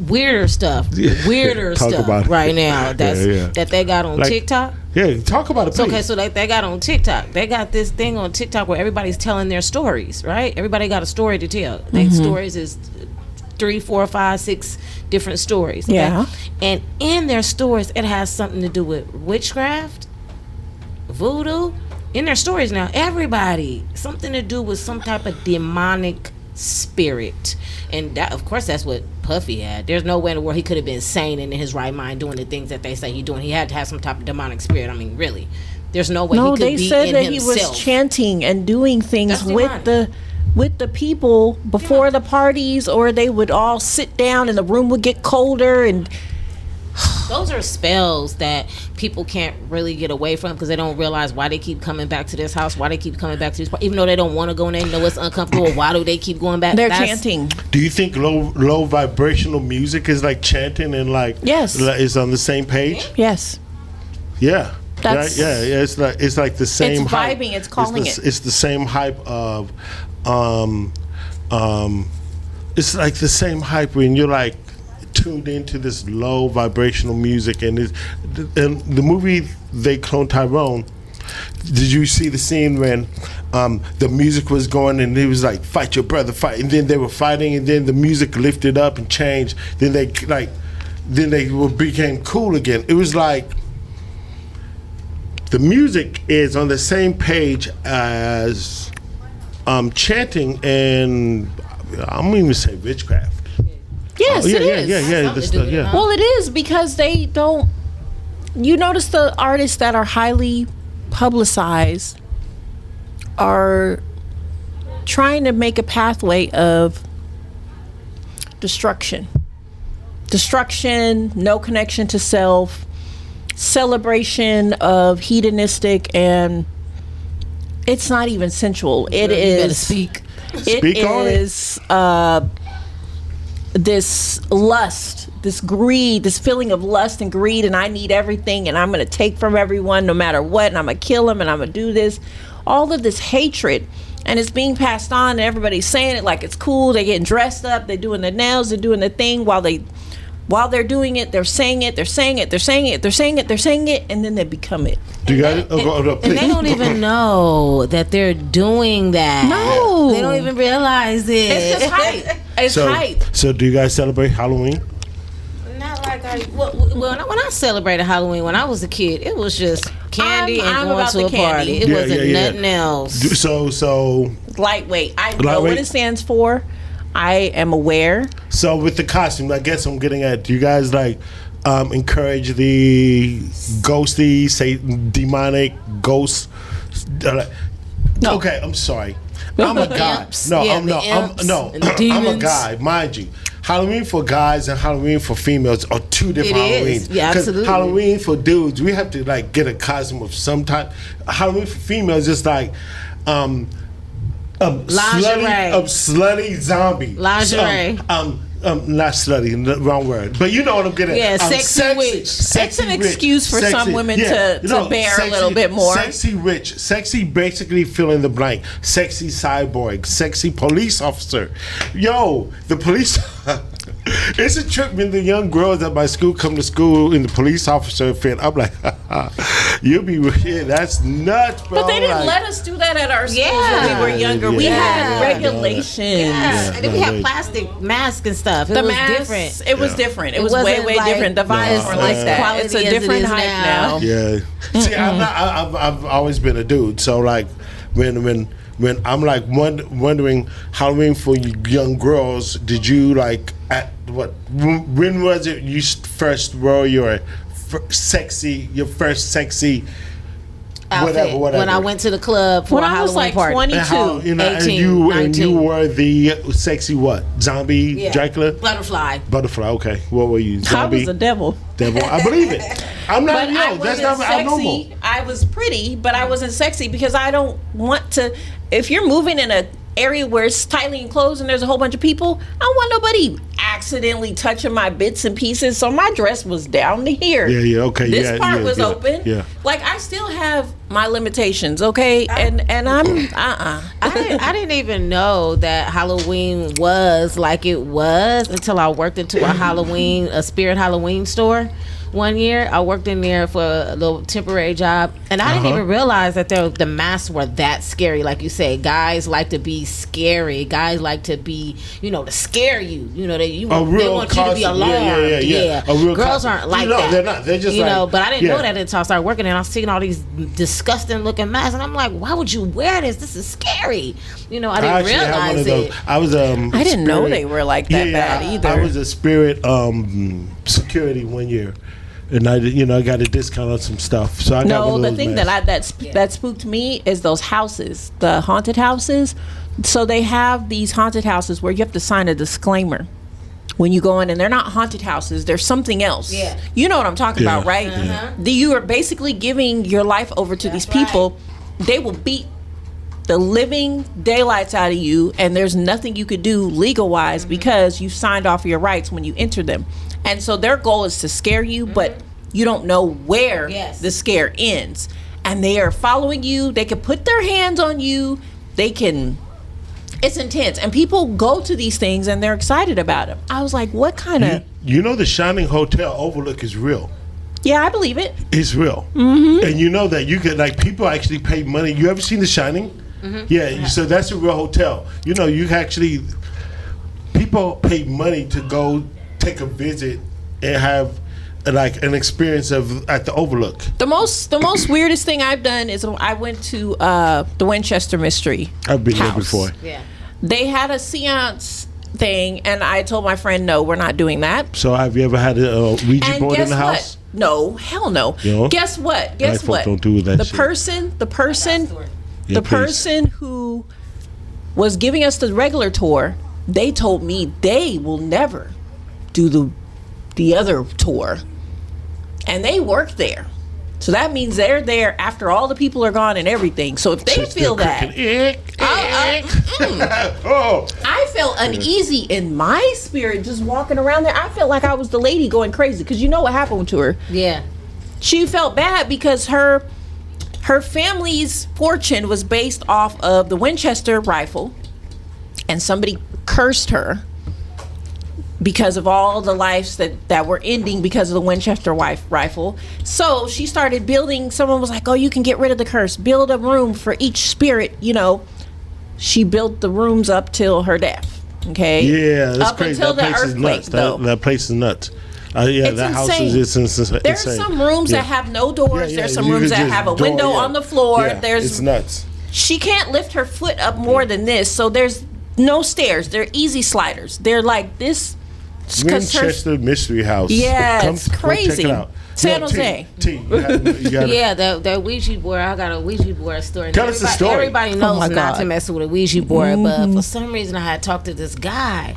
weirder stuff, about it. Right now. That they got on like, TikTok. Yeah, talk about it, please. Okay, so like they got on TikTok. They got this thing on TikTok where everybody's telling their stories, right? Everybody got a story to tell. Their stories is 3, 4, 5, 6 different stories. Okay? Yeah. And in their stories, it has something to do with witchcraft, voodoo. In their stories now, everybody, something to do with some type of demonic spirit. And that, of course, that's what Puffy had. There's no way in the world he could have been sane and in his right mind doing the things that they say he's doing. He had to have some type of demonic spirit. I mean, really. There's no way he could be in himself. No, they said that he was chanting and doing things with the people before the parties, or they would all sit down and the room would get colder. And those are spells that people can't really get away from because they don't realize why they keep coming back to this house, why they keep coming back to this, even though they don't want to go and they know it's uncomfortable. Why do they keep going back? They're chanting. Do you think low vibrational music is like chanting and like is on the same page? Yes. Yeah. Right? Yeah. It's like the same. It's hype. vibing. It's calling it. It's the same hype of, it's like the same hype when you're like tuned into this low vibrational music, and the movie They Clone Tyrone. Did you see the scene when the music was going and it was like fight your brother, fight, and then they were fighting, and then the music lifted up and changed. Then they became cool again. It was like the music is on the same page as chanting, and I'm going to say witchcraft. Yes, it is. Yeah. Well, it is because they don't. You notice the artists that are highly publicized are trying to make a pathway of destruction, no connection to self, celebration of hedonistic, and it's not even sensual. It is. Speak on it. This lust, this greed, this feeling of lust and greed, and I need everything, and I'm going to take from everyone no matter what, and I'm going to kill them, and I'm going to do this. All of this hatred, and it's being passed on, and everybody's saying it like it's cool. They're getting dressed up, they're doing their nails, they're doing their thing while they're doing it, they're saying it, and then they become it. Do you got it? And they don't even know that they're doing that. No. They don't even realize it. It's just hype. It's hype. So do you guys celebrate Halloween? Not like when I celebrated Halloween when I was a kid, it was just candy and going to a party. It wasn't nothing else. So lightweight. I know what it stands for. I am aware. So with the costume, I guess I'm getting at, do you guys like encourage the ghosty, say demonic ghosts? No. Okay, I'm sorry. I'm a guy. I'm a guy, mind you. Halloween for guys and Halloween for females are two different Halloweens. Yeah, absolutely. Halloween for dudes, we have to like get a costume of some type. Halloween for females is like slutty zombie. Lingerie. Not slutty, wrong word. But you know what I'm getting at. Yeah, sexy witch. It's an excuse for some women to bear a little bit more. Sexy rich. Sexy basically fill in the blank. Sexy cyborg. Sexy police officer. Yo, the police... It's a trip when the young girls at my school come to school in the police officer fit. I'm like, you'll be here. That's nuts, bro. But they didn't let us do that at our schools when we were younger. We had regulations. Yeah. And then we had plastic masks and stuff. It was different. It was different. It was way different. The vibes were like that. It's a different hype now. Yeah. See, I've always been a dude. So like when I'm like wondering Halloween for young girls, did you like At what? When was it you first wore your first sexy outfit whatever? when I went to the club for When a I was Halloween like party. 22. And how, you know, 18, and you 19. were the sexy what? Zombie Yeah. Dracula? Butterfly. Butterfly, okay. What were you? I Zombie? was a devil. Devil. I believe it. I'm not, But I that's wasn't not abnormal. sexy. I was pretty, but I wasn't sexy because I don't want to. If you're moving in a area where it's tightly enclosed and there's a whole bunch of people, I don't want nobody accidentally touching my bits and pieces. So my dress was down to here. Yeah, okay. This part was open. Yeah. Like I still have my limitations, okay? And I'm I didn't even know that Halloween was like it was until I worked into a Spirit Halloween store. One year, I worked in there for a little temporary job, and I didn't even realize that the masks were that scary. Like you say, guys like to be scary. Guys like to be, to scare you. They want you to be alarmed. Yeah. A real Girls costume. aren't like No, that. they're not. They're just But I didn't know that until I started working there. And I was seeing all these disgusting looking masks, and I'm like, why would you wear this? This is scary. I didn't realize it. I was I didn't know they were like that bad either. I was a Spirit security one year. And I got a discount on some stuff. So I got one of the those thing masks. that spooked me is those houses, the haunted houses. So they have these haunted houses where you have to sign a disclaimer when you go in, and they're not haunted houses. They're something else. Yeah. You know what I'm talking about, right? Uh-huh. You are basically giving your life over to these people. Right. They will beat the living daylights out of you, and there's nothing you could do legal-wise because you signed off your rights when you enter them. And so their goal is to scare you, but you don't know where the scare ends. And they are following you. They can put their hands on you. It's intense. And people go to these things and they're excited about them. I was like, what kind of... the Shining Hotel overlook is real. Yeah, I believe it. It's real. Mm-hmm. And you know that you can, people actually pay money. You ever seen The Shining? Mm-hmm. Yeah, so that's a real hotel. You actually... People pay money to go take a visit and have an experience at the Overlook. The most weirdest thing I've done is I went to the Winchester Mystery I've been house. there before. Yeah. They had a seance thing, and I told my friend, no, we're not doing that. So have you ever had a Ouija board in the house? No, hell no. Guess what? Guess what? Don't do that the shit. person who was giving us the regular tour, they told me they will never do the other tour, and they work there, so that means they're there after all the people are gone and everything. So if they feel that, I felt uneasy in my spirit just walking around there. I felt like I was the lady going crazy because you know what happened to her. Yeah, she felt bad because her family's fortune was based off of the Winchester rifle, and somebody cursed her because of all the lives that were ending because of the Winchester rifle. So she started building. Someone was like, oh, you can get rid of the curse. Build a room for each spirit. She built the rooms up till her death. Okay? Yeah, that's up crazy. until That the place is earthquake, nuts. though. That place is nuts. It's that house insane. is insane. There's some rooms that have no doors. There's some rooms that have a window on the floor. It's nuts. She can't lift her foot up more than this. So there's no stairs. They're easy sliders. They're like this. Winchester Mystery House. Yeah, it's crazy. Check it out. San Jose. You gotta, yeah, that Ouija board. I got a Ouija board story. Tell us the story. Everybody knows my not God. to mess with a Ouija board, but for some reason I had talked to this guy,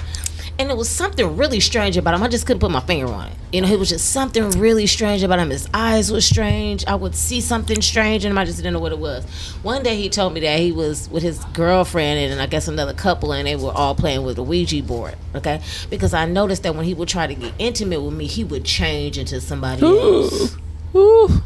and it was something really strange about him. I just couldn't put my finger on it. It was just something really strange about him. His eyes were strange. I would see something strange in him. I just didn't know what it was. One day he told me that he was with his girlfriend and I guess another couple, and they were all playing with a Ouija board. Okay, because I noticed that when he would try to get intimate with me, he would change into somebody else. Ooh.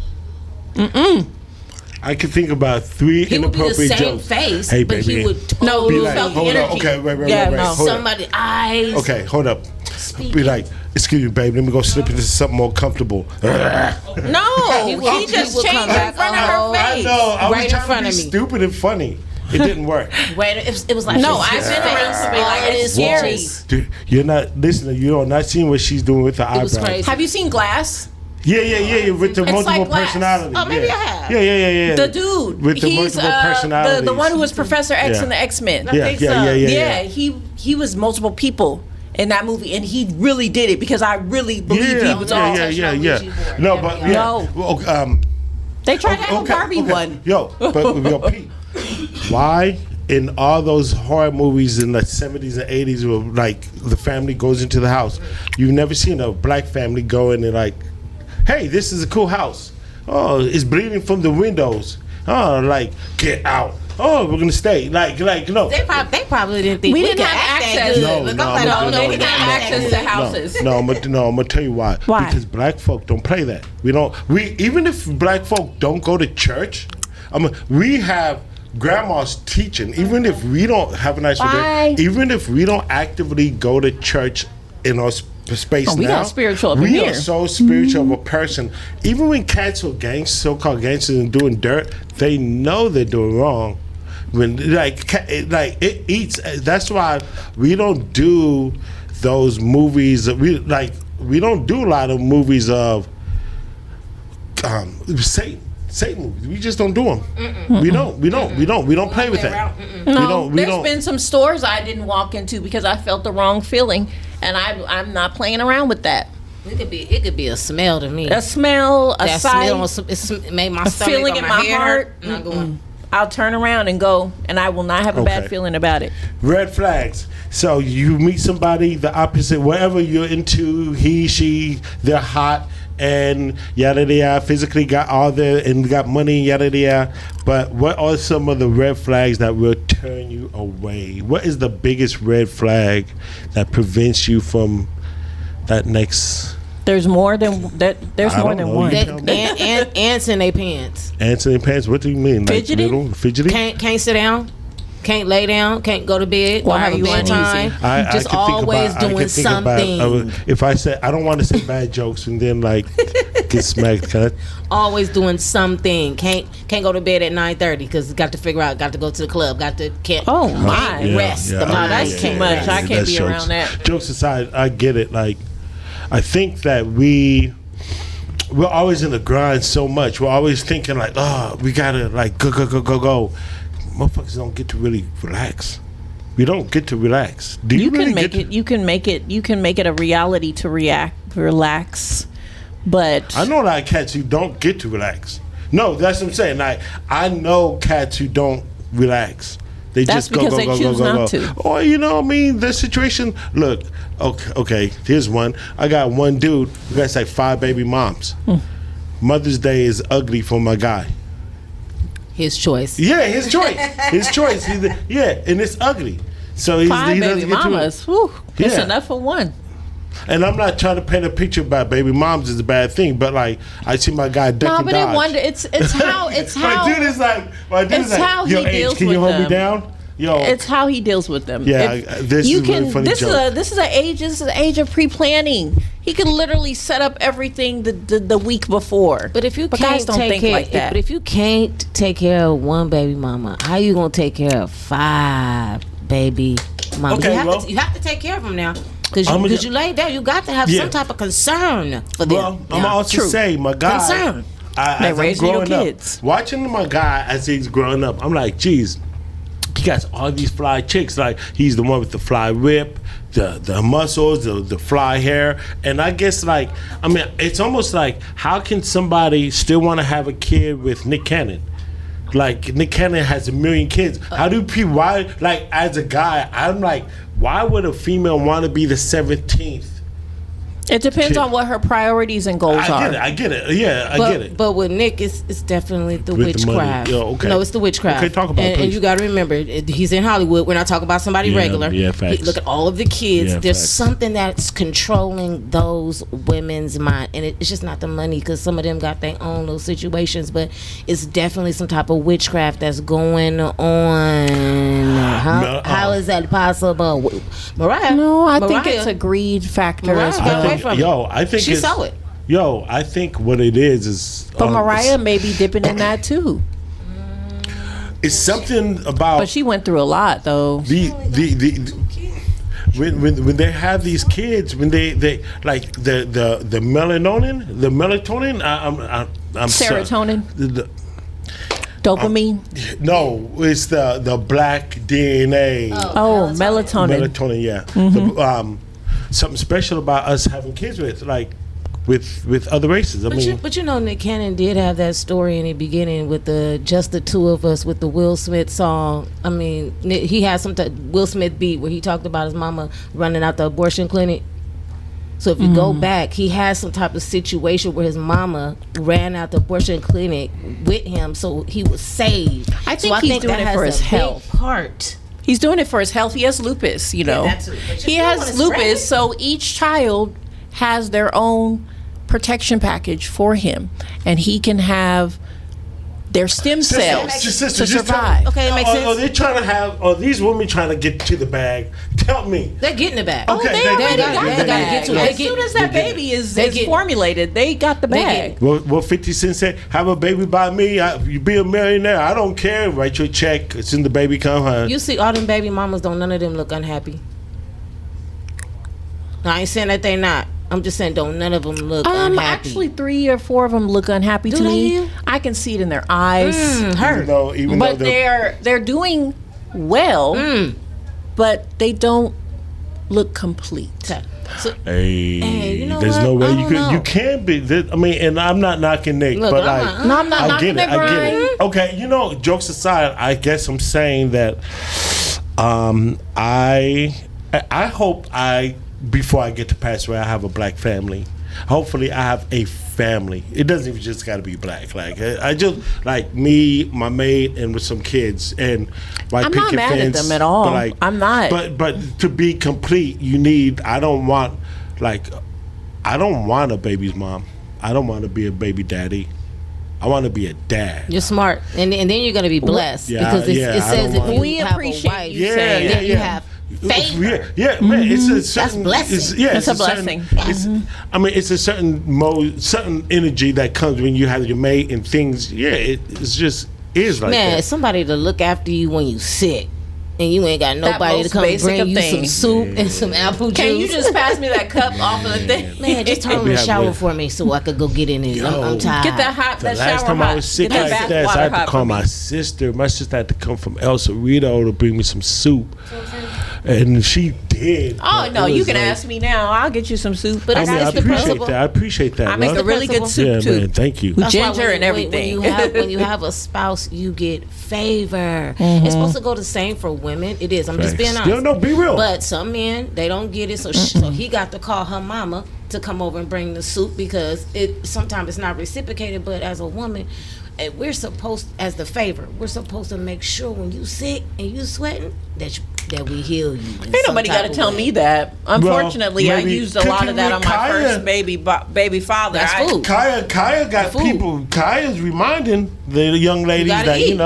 I could think about 3 He would be the inappropriate same jokes. face, Hey, but baby. he would totally you Be like, felt the hold up. energy. Okay, wait. Yeah, Hold up. somebody eyes. Okay, hold up. Speaking. Be like, excuse me, babe. Let me go slip into something more comfortable. No, he just would come changed in back front of her all I face. know. I Right was in trying front to of be me. stupid and funny. It didn't work. Wait, it was like No, his I've been around somebody like face. it's scary. Dude, you're not listening. You're not seeing what she's doing with her It was eyebrows. crazy. Have you seen Glass? Yeah. With the It's multiple like Glass. personality. Oh, maybe yeah. I have. Yeah. The dude. With the he's multiple personalities. the one who was Professor X Yeah. in the X-Men. Yeah. He was multiple people in that movie, and he really did it because I really believe he was all. No, but No. Well, They tried to have a Barbie one. Yo, Pete, why in all those horror movies in the 70s and 80s where like the family goes into the house, you've never seen a black family go in and like, hey, this is a cool house. Oh, it's bleeding from the windows. Oh, like, get out. Oh, we're gonna stay. Like, no. They probably didn't think We we didn't could have act that access. good. No, Look, no, I'm like, no, oh, no, we no, didn't have no. access to houses. I'm gonna tell you why. Why? Because black folk don't play that. We even if black folk don't go to church, we have grandmas teaching. Even if we don't have a nice day, even if we don't actively go to church in our space we now, got spiritual up in we here. are so spiritual of a person. Even when cats or so-called gangsters and doing dirt, they know they're doing wrong. When it eats. That's why we don't do those movies. We don't do a lot of movies of Satan movies. We just don't do them. We don't play with that. No, We there's don't. been some stores I didn't walk into because I felt the wrong feeling, and I'm not playing around with that. It could be a smell to me. A smell, a That sight, smell it made my a stomach feeling or in my my head heart. hurt. Not going. I'll turn around and go, and I will not have a bad Okay. feeling about it. Red flags. So you meet somebody, the opposite, whatever you're into, he, she, they're hot, and yada yada, physically got all there and got money, yada yada. But what are some of the red flags that will turn you away? What is the biggest red flag that prevents you from that next? There's more than that. There's I more don't than know. one. You tell me. Ants in their pants. Ants in pants? What do you mean? Like Fidgeting? little fidgeting? Can't sit down. Can't lay down. Can't go to bed. Why Don't have are a you bedtime. uneasy? Just always doing something. If I say I don't want to say bad jokes and then like get smacked, Always doing something. Can't go to bed at 9:30 because got to figure out. Got to go to the club. Can't. Oh my! Can't rest. The mind that's too can't much. rest. I can't That's be jokes. around that. Jokes aside, I get it. Like, I think that we're always in the grind so much. We're always thinking like, oh, we gotta like go. Motherfuckers don't get to really relax. We don't get to relax. Do you, You really can make get it. You can make it. You can make it a reality to relax. But I know a lot of cats who don't get to relax. No, that's what I'm saying. Like, I know cats who don't relax. They That's just go, because go, they go, choose go, go, not go. to. Or, you know what I mean? The situation, look, okay, here's one. I got one dude who got like 5 baby moms. Mother's Day is ugly for my guy. His choice. Yeah, his choice. His choice. Yeah, and it's ugly. So he 5 doesn't baby get to it. mamas. Whew, it's Yeah. enough for one. And I'm not trying to paint a picture about baby moms is a bad thing, but like I see my guy duck No, and but dodge. it wonder. It's how. It's how. My dude is It's how yo, he H, deals can you with hold me them. down? Yo, It's how he deals with them. Yeah, this you is a really funny this joke. This is an age of pre-planning. He can literally set up everything the week before. But if you guys can't don't take think care, like that. but if you can't take care of one baby mama, how you gonna take care of 5 baby mamas? Okay, You have to take care of them now because I'm you laid down. You got to have Yeah. some type of concern for them. well, I'm now. also True. say my guy. Concern. As I'm raising your growing up, kids. watching my guy as he's growing up, I'm like, geez, he got all these fly chicks. Like he's the one with the fly whip, the muscles, the fly hair, and I guess like I mean, it's almost like how can somebody still want to have a kid with Nick Cannon? Like Nick Cannon has 1 million kids. How do people? Why? Like as a guy, I'm like, why would a female want to be the 17th? It depends on what her priorities and goals are. I get it. Yeah, I get it. But with Nick, it's definitely the With the money. witchcraft. Yeah, okay. No, it's the witchcraft. Okay, talk about it, and please. you got to remember, he's in Hollywood. We're not talking about somebody Yeah, regular. yeah, facts. Look at all of the kids. Yeah, There's facts. something that's controlling those women's mind, and it's just not the money because some of them got their own little situations. But it's definitely some type of witchcraft that's going on. How is that possible, Mariah? No, I think Mariah, it's a greed factor Mariah as got well. away from it. I think She it's, saw it. Yo, I think what it is. But Mariah may be dipping in that too. it's something about But she went through a lot though. the when they have these kids, when they like the melatonin, I'm Serotonin, the, dopamine. no, it's the black DNA. Oh, melatonin. Melatonin, yeah. something special about us having kids with other races. But you know, Nick Cannon did have that story in the beginning with the Just the Two of Us with the Will Smith song. I mean, he had some Will Smith beat where he talked about his mama running out the abortion clinic. So if you go back, he had some type of situation where his mama ran out the abortion clinic with him, so he was saved. I think he's doing it for his health. Part. He's doing it for his health. He has lupus, you know. He has lupus, so each child has their own protection package for him, and he can have their stem cells to survive. Okay, it makes sense. Are they trying to have? Are these women trying to get to the bag? Tell me. They're getting the bag. Okay, they already got the bag. Get to it. As soon as that baby is formulated, they got the bag. What 50 Cent said? Have a baby by me. You be a millionaire. I don't care. Write your check. As soon as the baby come home. You see all them baby mamas, don't none of them look unhappy. I ain't saying that they not. I'm just saying, don't none of them look unhappy. Actually, 3 or 4 of them look unhappy to me. I can see it in their eyes. Even but though they're doing well, but they don't look complete. So, hey, you know there's what? no way you I can be. I mean, and I'm not knocking Nick, Look, but I'm not I get knocking it. I get Brian. it. Okay, you know, jokes aside, I guess I'm saying that I hope before I get to pass away, I have a black family. Hopefully, I have a family. It doesn't even just got to be black. Like I just like me, my maid, and with some kids and white I'm picket not mad fence. at them at all. But like, I'm not. But to be complete, you need. I don't want a baby's mom. I don't want to be a baby daddy. I want to be a dad. you're smart, and then you're gonna be blessed because it says if you We have appreciate a wife, you saying that you have favor. Yeah, man, it's a certain blessing. It's a blessing. I mean, it's a certain energy that comes when you have your mate and things. Yeah, it's just is like Man, that. somebody to look after you when you sick. And you ain't got nobody to come bring you some soup and some apple juice. Can you just pass me that cup off of the thing? Man, just turn on the shower for me so I could go get in it. I'm tired. Get that hot. The That shower last time hot. I was sick Get like that that, so I water had to hot call for me. my sister. My sister had to come from El Cerrito to bring me some soup, and she did. Oh but no, it you was can like- ask me now. I'll get you some soup. But I it's mean, I just the appreciate principle. that. I appreciate that. I make love. a really good soup Yeah, too. man. Thank you. With That's why ginger and everything. When you have a spouse, you get favor. It's supposed to go the same for women. It is. I'm just being honest. No, be real. But some men, they don't get it. So he got to call her mama to come over and bring the soup because sometimes it's not reciprocated. But as a woman, we're supposed, as the favor, we're supposed to make sure when you sick and you sweating that we heal you. Ain't nobody got to tell me that. Unfortunately, I maybe used a lot of that on my Kaya- first baby father. That's food. Kaya got Food. people. Kaya's reminding the young ladies gotta that eat.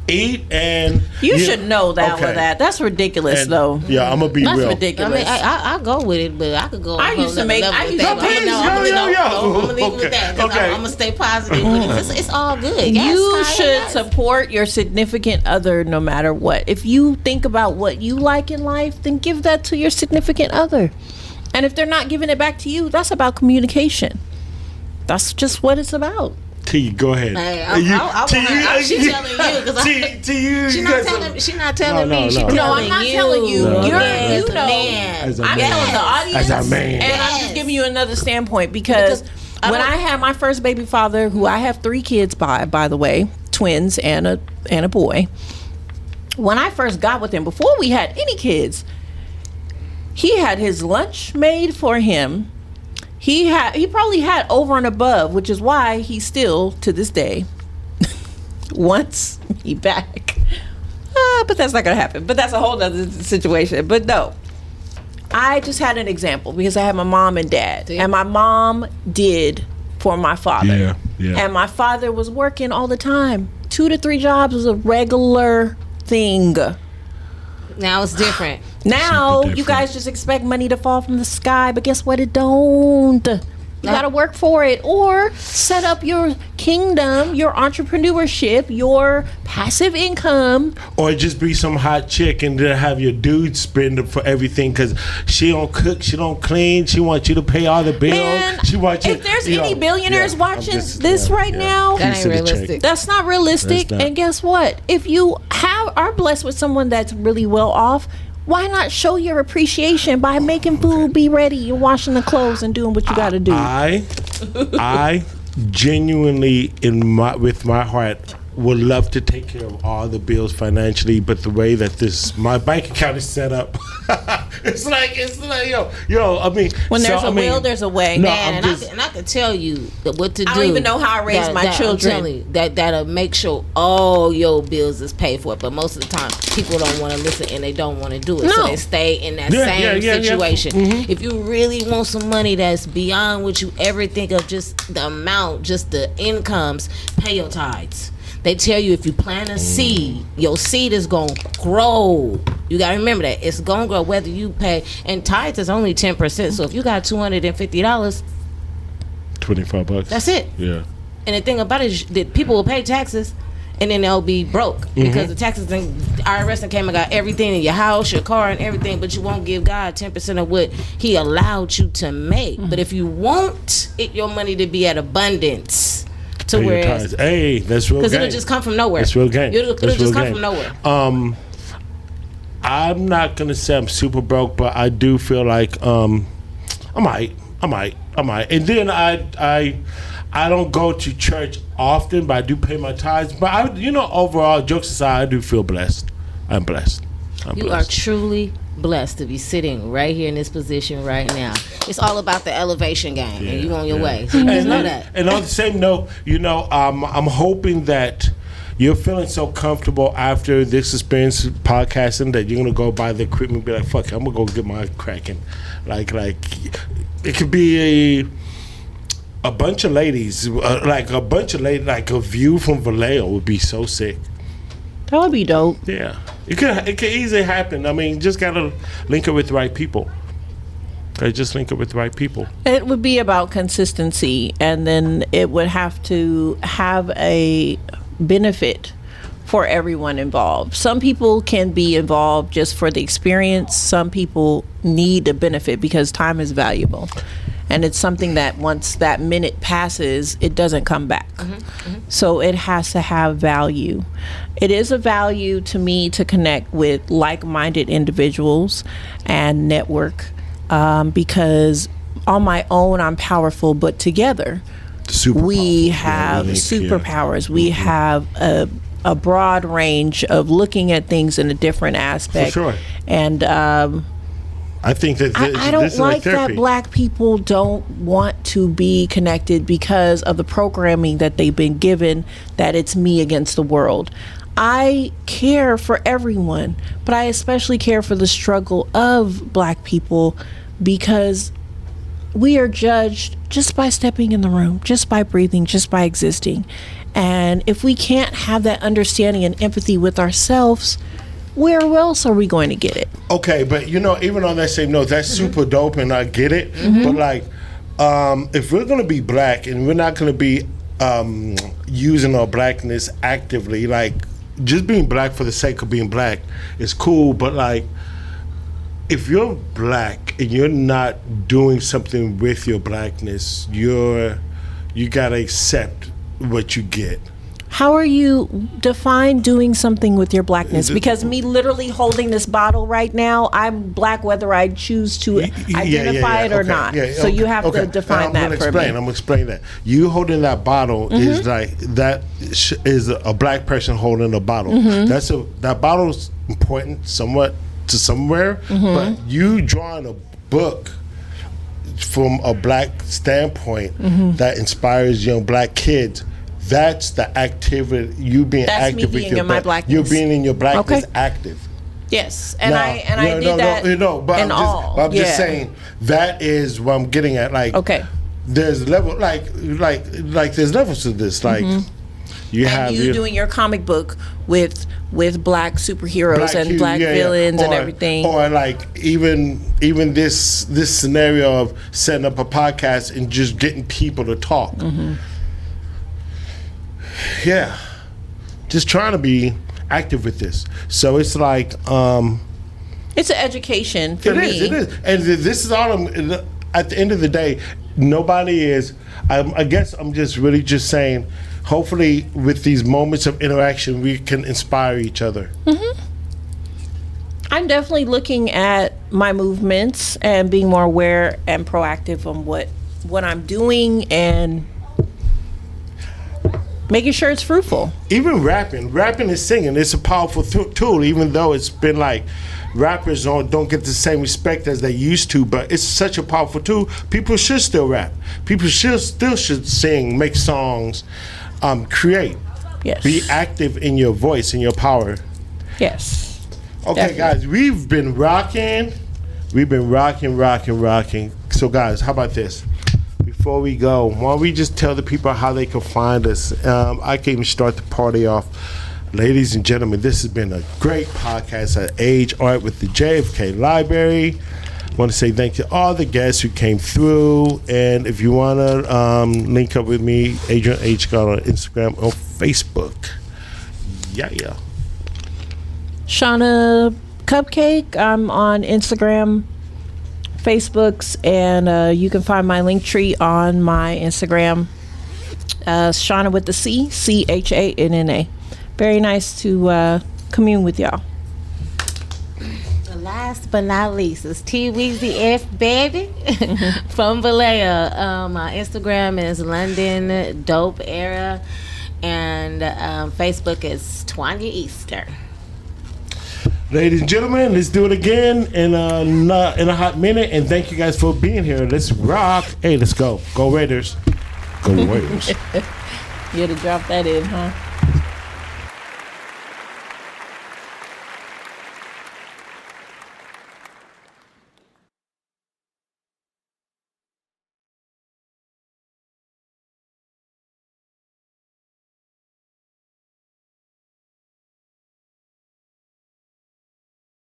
Eat and You should know that okay. with that. That's ridiculous, And, though. Yeah, I'm gonna be That's real. I ridiculous. mean, I go with it, but I could go. I used to make- I used to- I'm gonna leave it with that. 'Cause Okay. I'm gonna stay positive with it. It's all good. Yes, You Kaya, should yes. support your significant other no matter what. If you think about what you like in life, then give that to your significant other. And if they're not giving it back to you, that's about communication. That's just what it's about. T, go ahead. She's telling you because she's not telling me. She's telling No, I'm not telling you. No. You're, as you a know, man. As a I'm man. telling the audience, As a man. and I'm just giving you another standpoint because when I had my first baby father, who I have 3 kids by the way, twins and a boy. When I first got with him, before we had any kids, he had his lunch made for him. He probably had over and above, which is why he still to this day wants me back. But that's not gonna happen. But that's a whole other situation. But no, I just had an example because I had my mom and dad, and my mom did for my father. Yeah. And my father was working all the time. 2 to 3 jobs was a regular thing. Now it's different. Now Super you different. guys just expect money to fall from the sky, but guess what? It don't. You gotta work for it, or set up your kingdom, your entrepreneurship, your passive income. Or just be some hot chick and then have your dude spend it for everything because she don't cook, she don't clean, she wants you to pay all the bills. Man, She wants you. if there's any billionaires watching this right now, That Piece ain't of the check. realistic. that's not realistic. That's not. And guess what? If you are blessed with someone that's really well off, Why not show your appreciation by making food be ready? You're washing the clothes and doing what you got to do. I genuinely, with my heart, would love to take care of all the bills financially, but the way that my bank account is set up, it's like yo. I mean, when there's a will, there's a way. No, Man, and I can tell you what to do. I don't even know how I raise my children. I'm telling you, that'll make sure all your bills is paid for. But most of the time, people don't want to listen and they don't want to do it, so they stay in that same situation. Mm-hmm. If you really want some money that's beyond what you ever think of, just the amount, just the incomes, pay your tithes. They tell you if you plant a seed, your seed is going to grow. You got to remember that. It's going to grow whether you pay. And tithes is only 10%. So if you got $250, $25. That's it. Yeah. And the thing about it is that people will pay taxes and then they'll be broke because the taxes and IRS and came and got everything in your house, your car, and everything, but you won't give God 10% of what He allowed you to make. But if you want your money to be at abundance, to where hey, that's real game. Because it'll just come from nowhere. That's real game. It'll just come from nowhere. I'm not gonna say I'm super broke, but I do feel like I might. And then I don't go to church often, but I do pay my tithes. But overall, jokes aside, I do feel blessed. I'm blessed. You are truly blessed to be sitting right here in this position right now. It's all about the elevation game, and you on your way. So you just know that. And on the same note, I'm hoping that you're feeling so comfortable after this experience podcasting that you're gonna go buy the equipment and be like, "Fuck it, I'm gonna go get my cracking." Like it could be a bunch of ladies, like a view from Vallejo would be so sick. That would be dope. Yeah, it could easily happen. I mean, just gotta link it with the right people. Just link it with the right people. It would be about consistency, and then it would have to have a benefit for everyone involved. Some people can be involved just for the experience. Some people need a benefit because time is valuable. And it's something that once that minute passes, it doesn't come back. So it has to have value. It is a value to me to connect with like-minded individuals and network, because on my own I'm powerful, but together we have superpowers. We have a broad range of looking at things in a different aspect. For sure. And I think that I don't like that black people don't want to be connected because of the programming that they've been given, that it's me against the world. I care for everyone, but I especially care for the struggle of black people, because we are judged just by stepping in the room, just by breathing, just by existing. And if we can't have that understanding and empathy with ourselves, where else are we going to get it? Okay, but even on that same note, that's super dope, and I get it. But like, if we're gonna be black and we're not gonna be using our blackness actively, like just being black for the sake of being black is cool. But like, if you're black and you're not doing something with your blackness, you gotta accept what you get. How are you define doing something with your blackness? Because me literally holding this bottle right now, I'm black whether I choose to identify it or not. So you have to define that for me. I'm gonna explain that. You holding that bottle is like is a black person holding a bottle. That bottle's important somewhat to somewhere, but you drawing a book from a black standpoint that inspires young black kids. That's the activity. You being active with your blackness. You're being in your blackness active. Yes, and I need that. But I'm just saying that is what I'm getting at. Like, there's level, like there's levels to this. Like, you doing your comic book with black superheroes and black villains and everything, or like even this scenario of setting up a podcast and just getting people to talk. Yeah, just trying to be active with this. So it's like it's an education for me. It is, and this is all. At the end of the day, nobody is. I guess I'm just really just saying. Hopefully, with these moments of interaction, we can inspire each other. I'm definitely looking at my movements and being more aware and proactive on what I'm doing and making sure it's fruitful. Even rapping and singing, it's a powerful tool, even though it's been like rappers don't get the same respect as they used to, but it's such a powerful tool. People should still rap. People should sing, make songs, create. Yes. Be active in your voice and your power. Yes. Okay, guys, we've been rocking. So, guys, how about this? Before we go, why don't we just tell the people how they can find us? I can even start the party off. Ladies and gentlemen, this has been a great podcast at Ageart with the JFK Library. I want to say thank you to all the guests who came through. And if you want to link up with me, Ageart on Instagram or Facebook. Yeah. Shauna CUPCAKE. I'm on Instagram, Facebooks, and you can find my link tree on my Instagram. Shauna with the C, CHANNA. Very nice to commune with y'all. Last but not least, it's T Weezy F baby from VALLEJO. My Instagram is London Dope Era, and Facebook is Twanya Easter. Ladies and gentlemen, let's do it again in a hot minute. And thank you guys for being here. Let's rock. Hey, let's go. Go Raiders. Go Raiders. You had to drop that in, huh?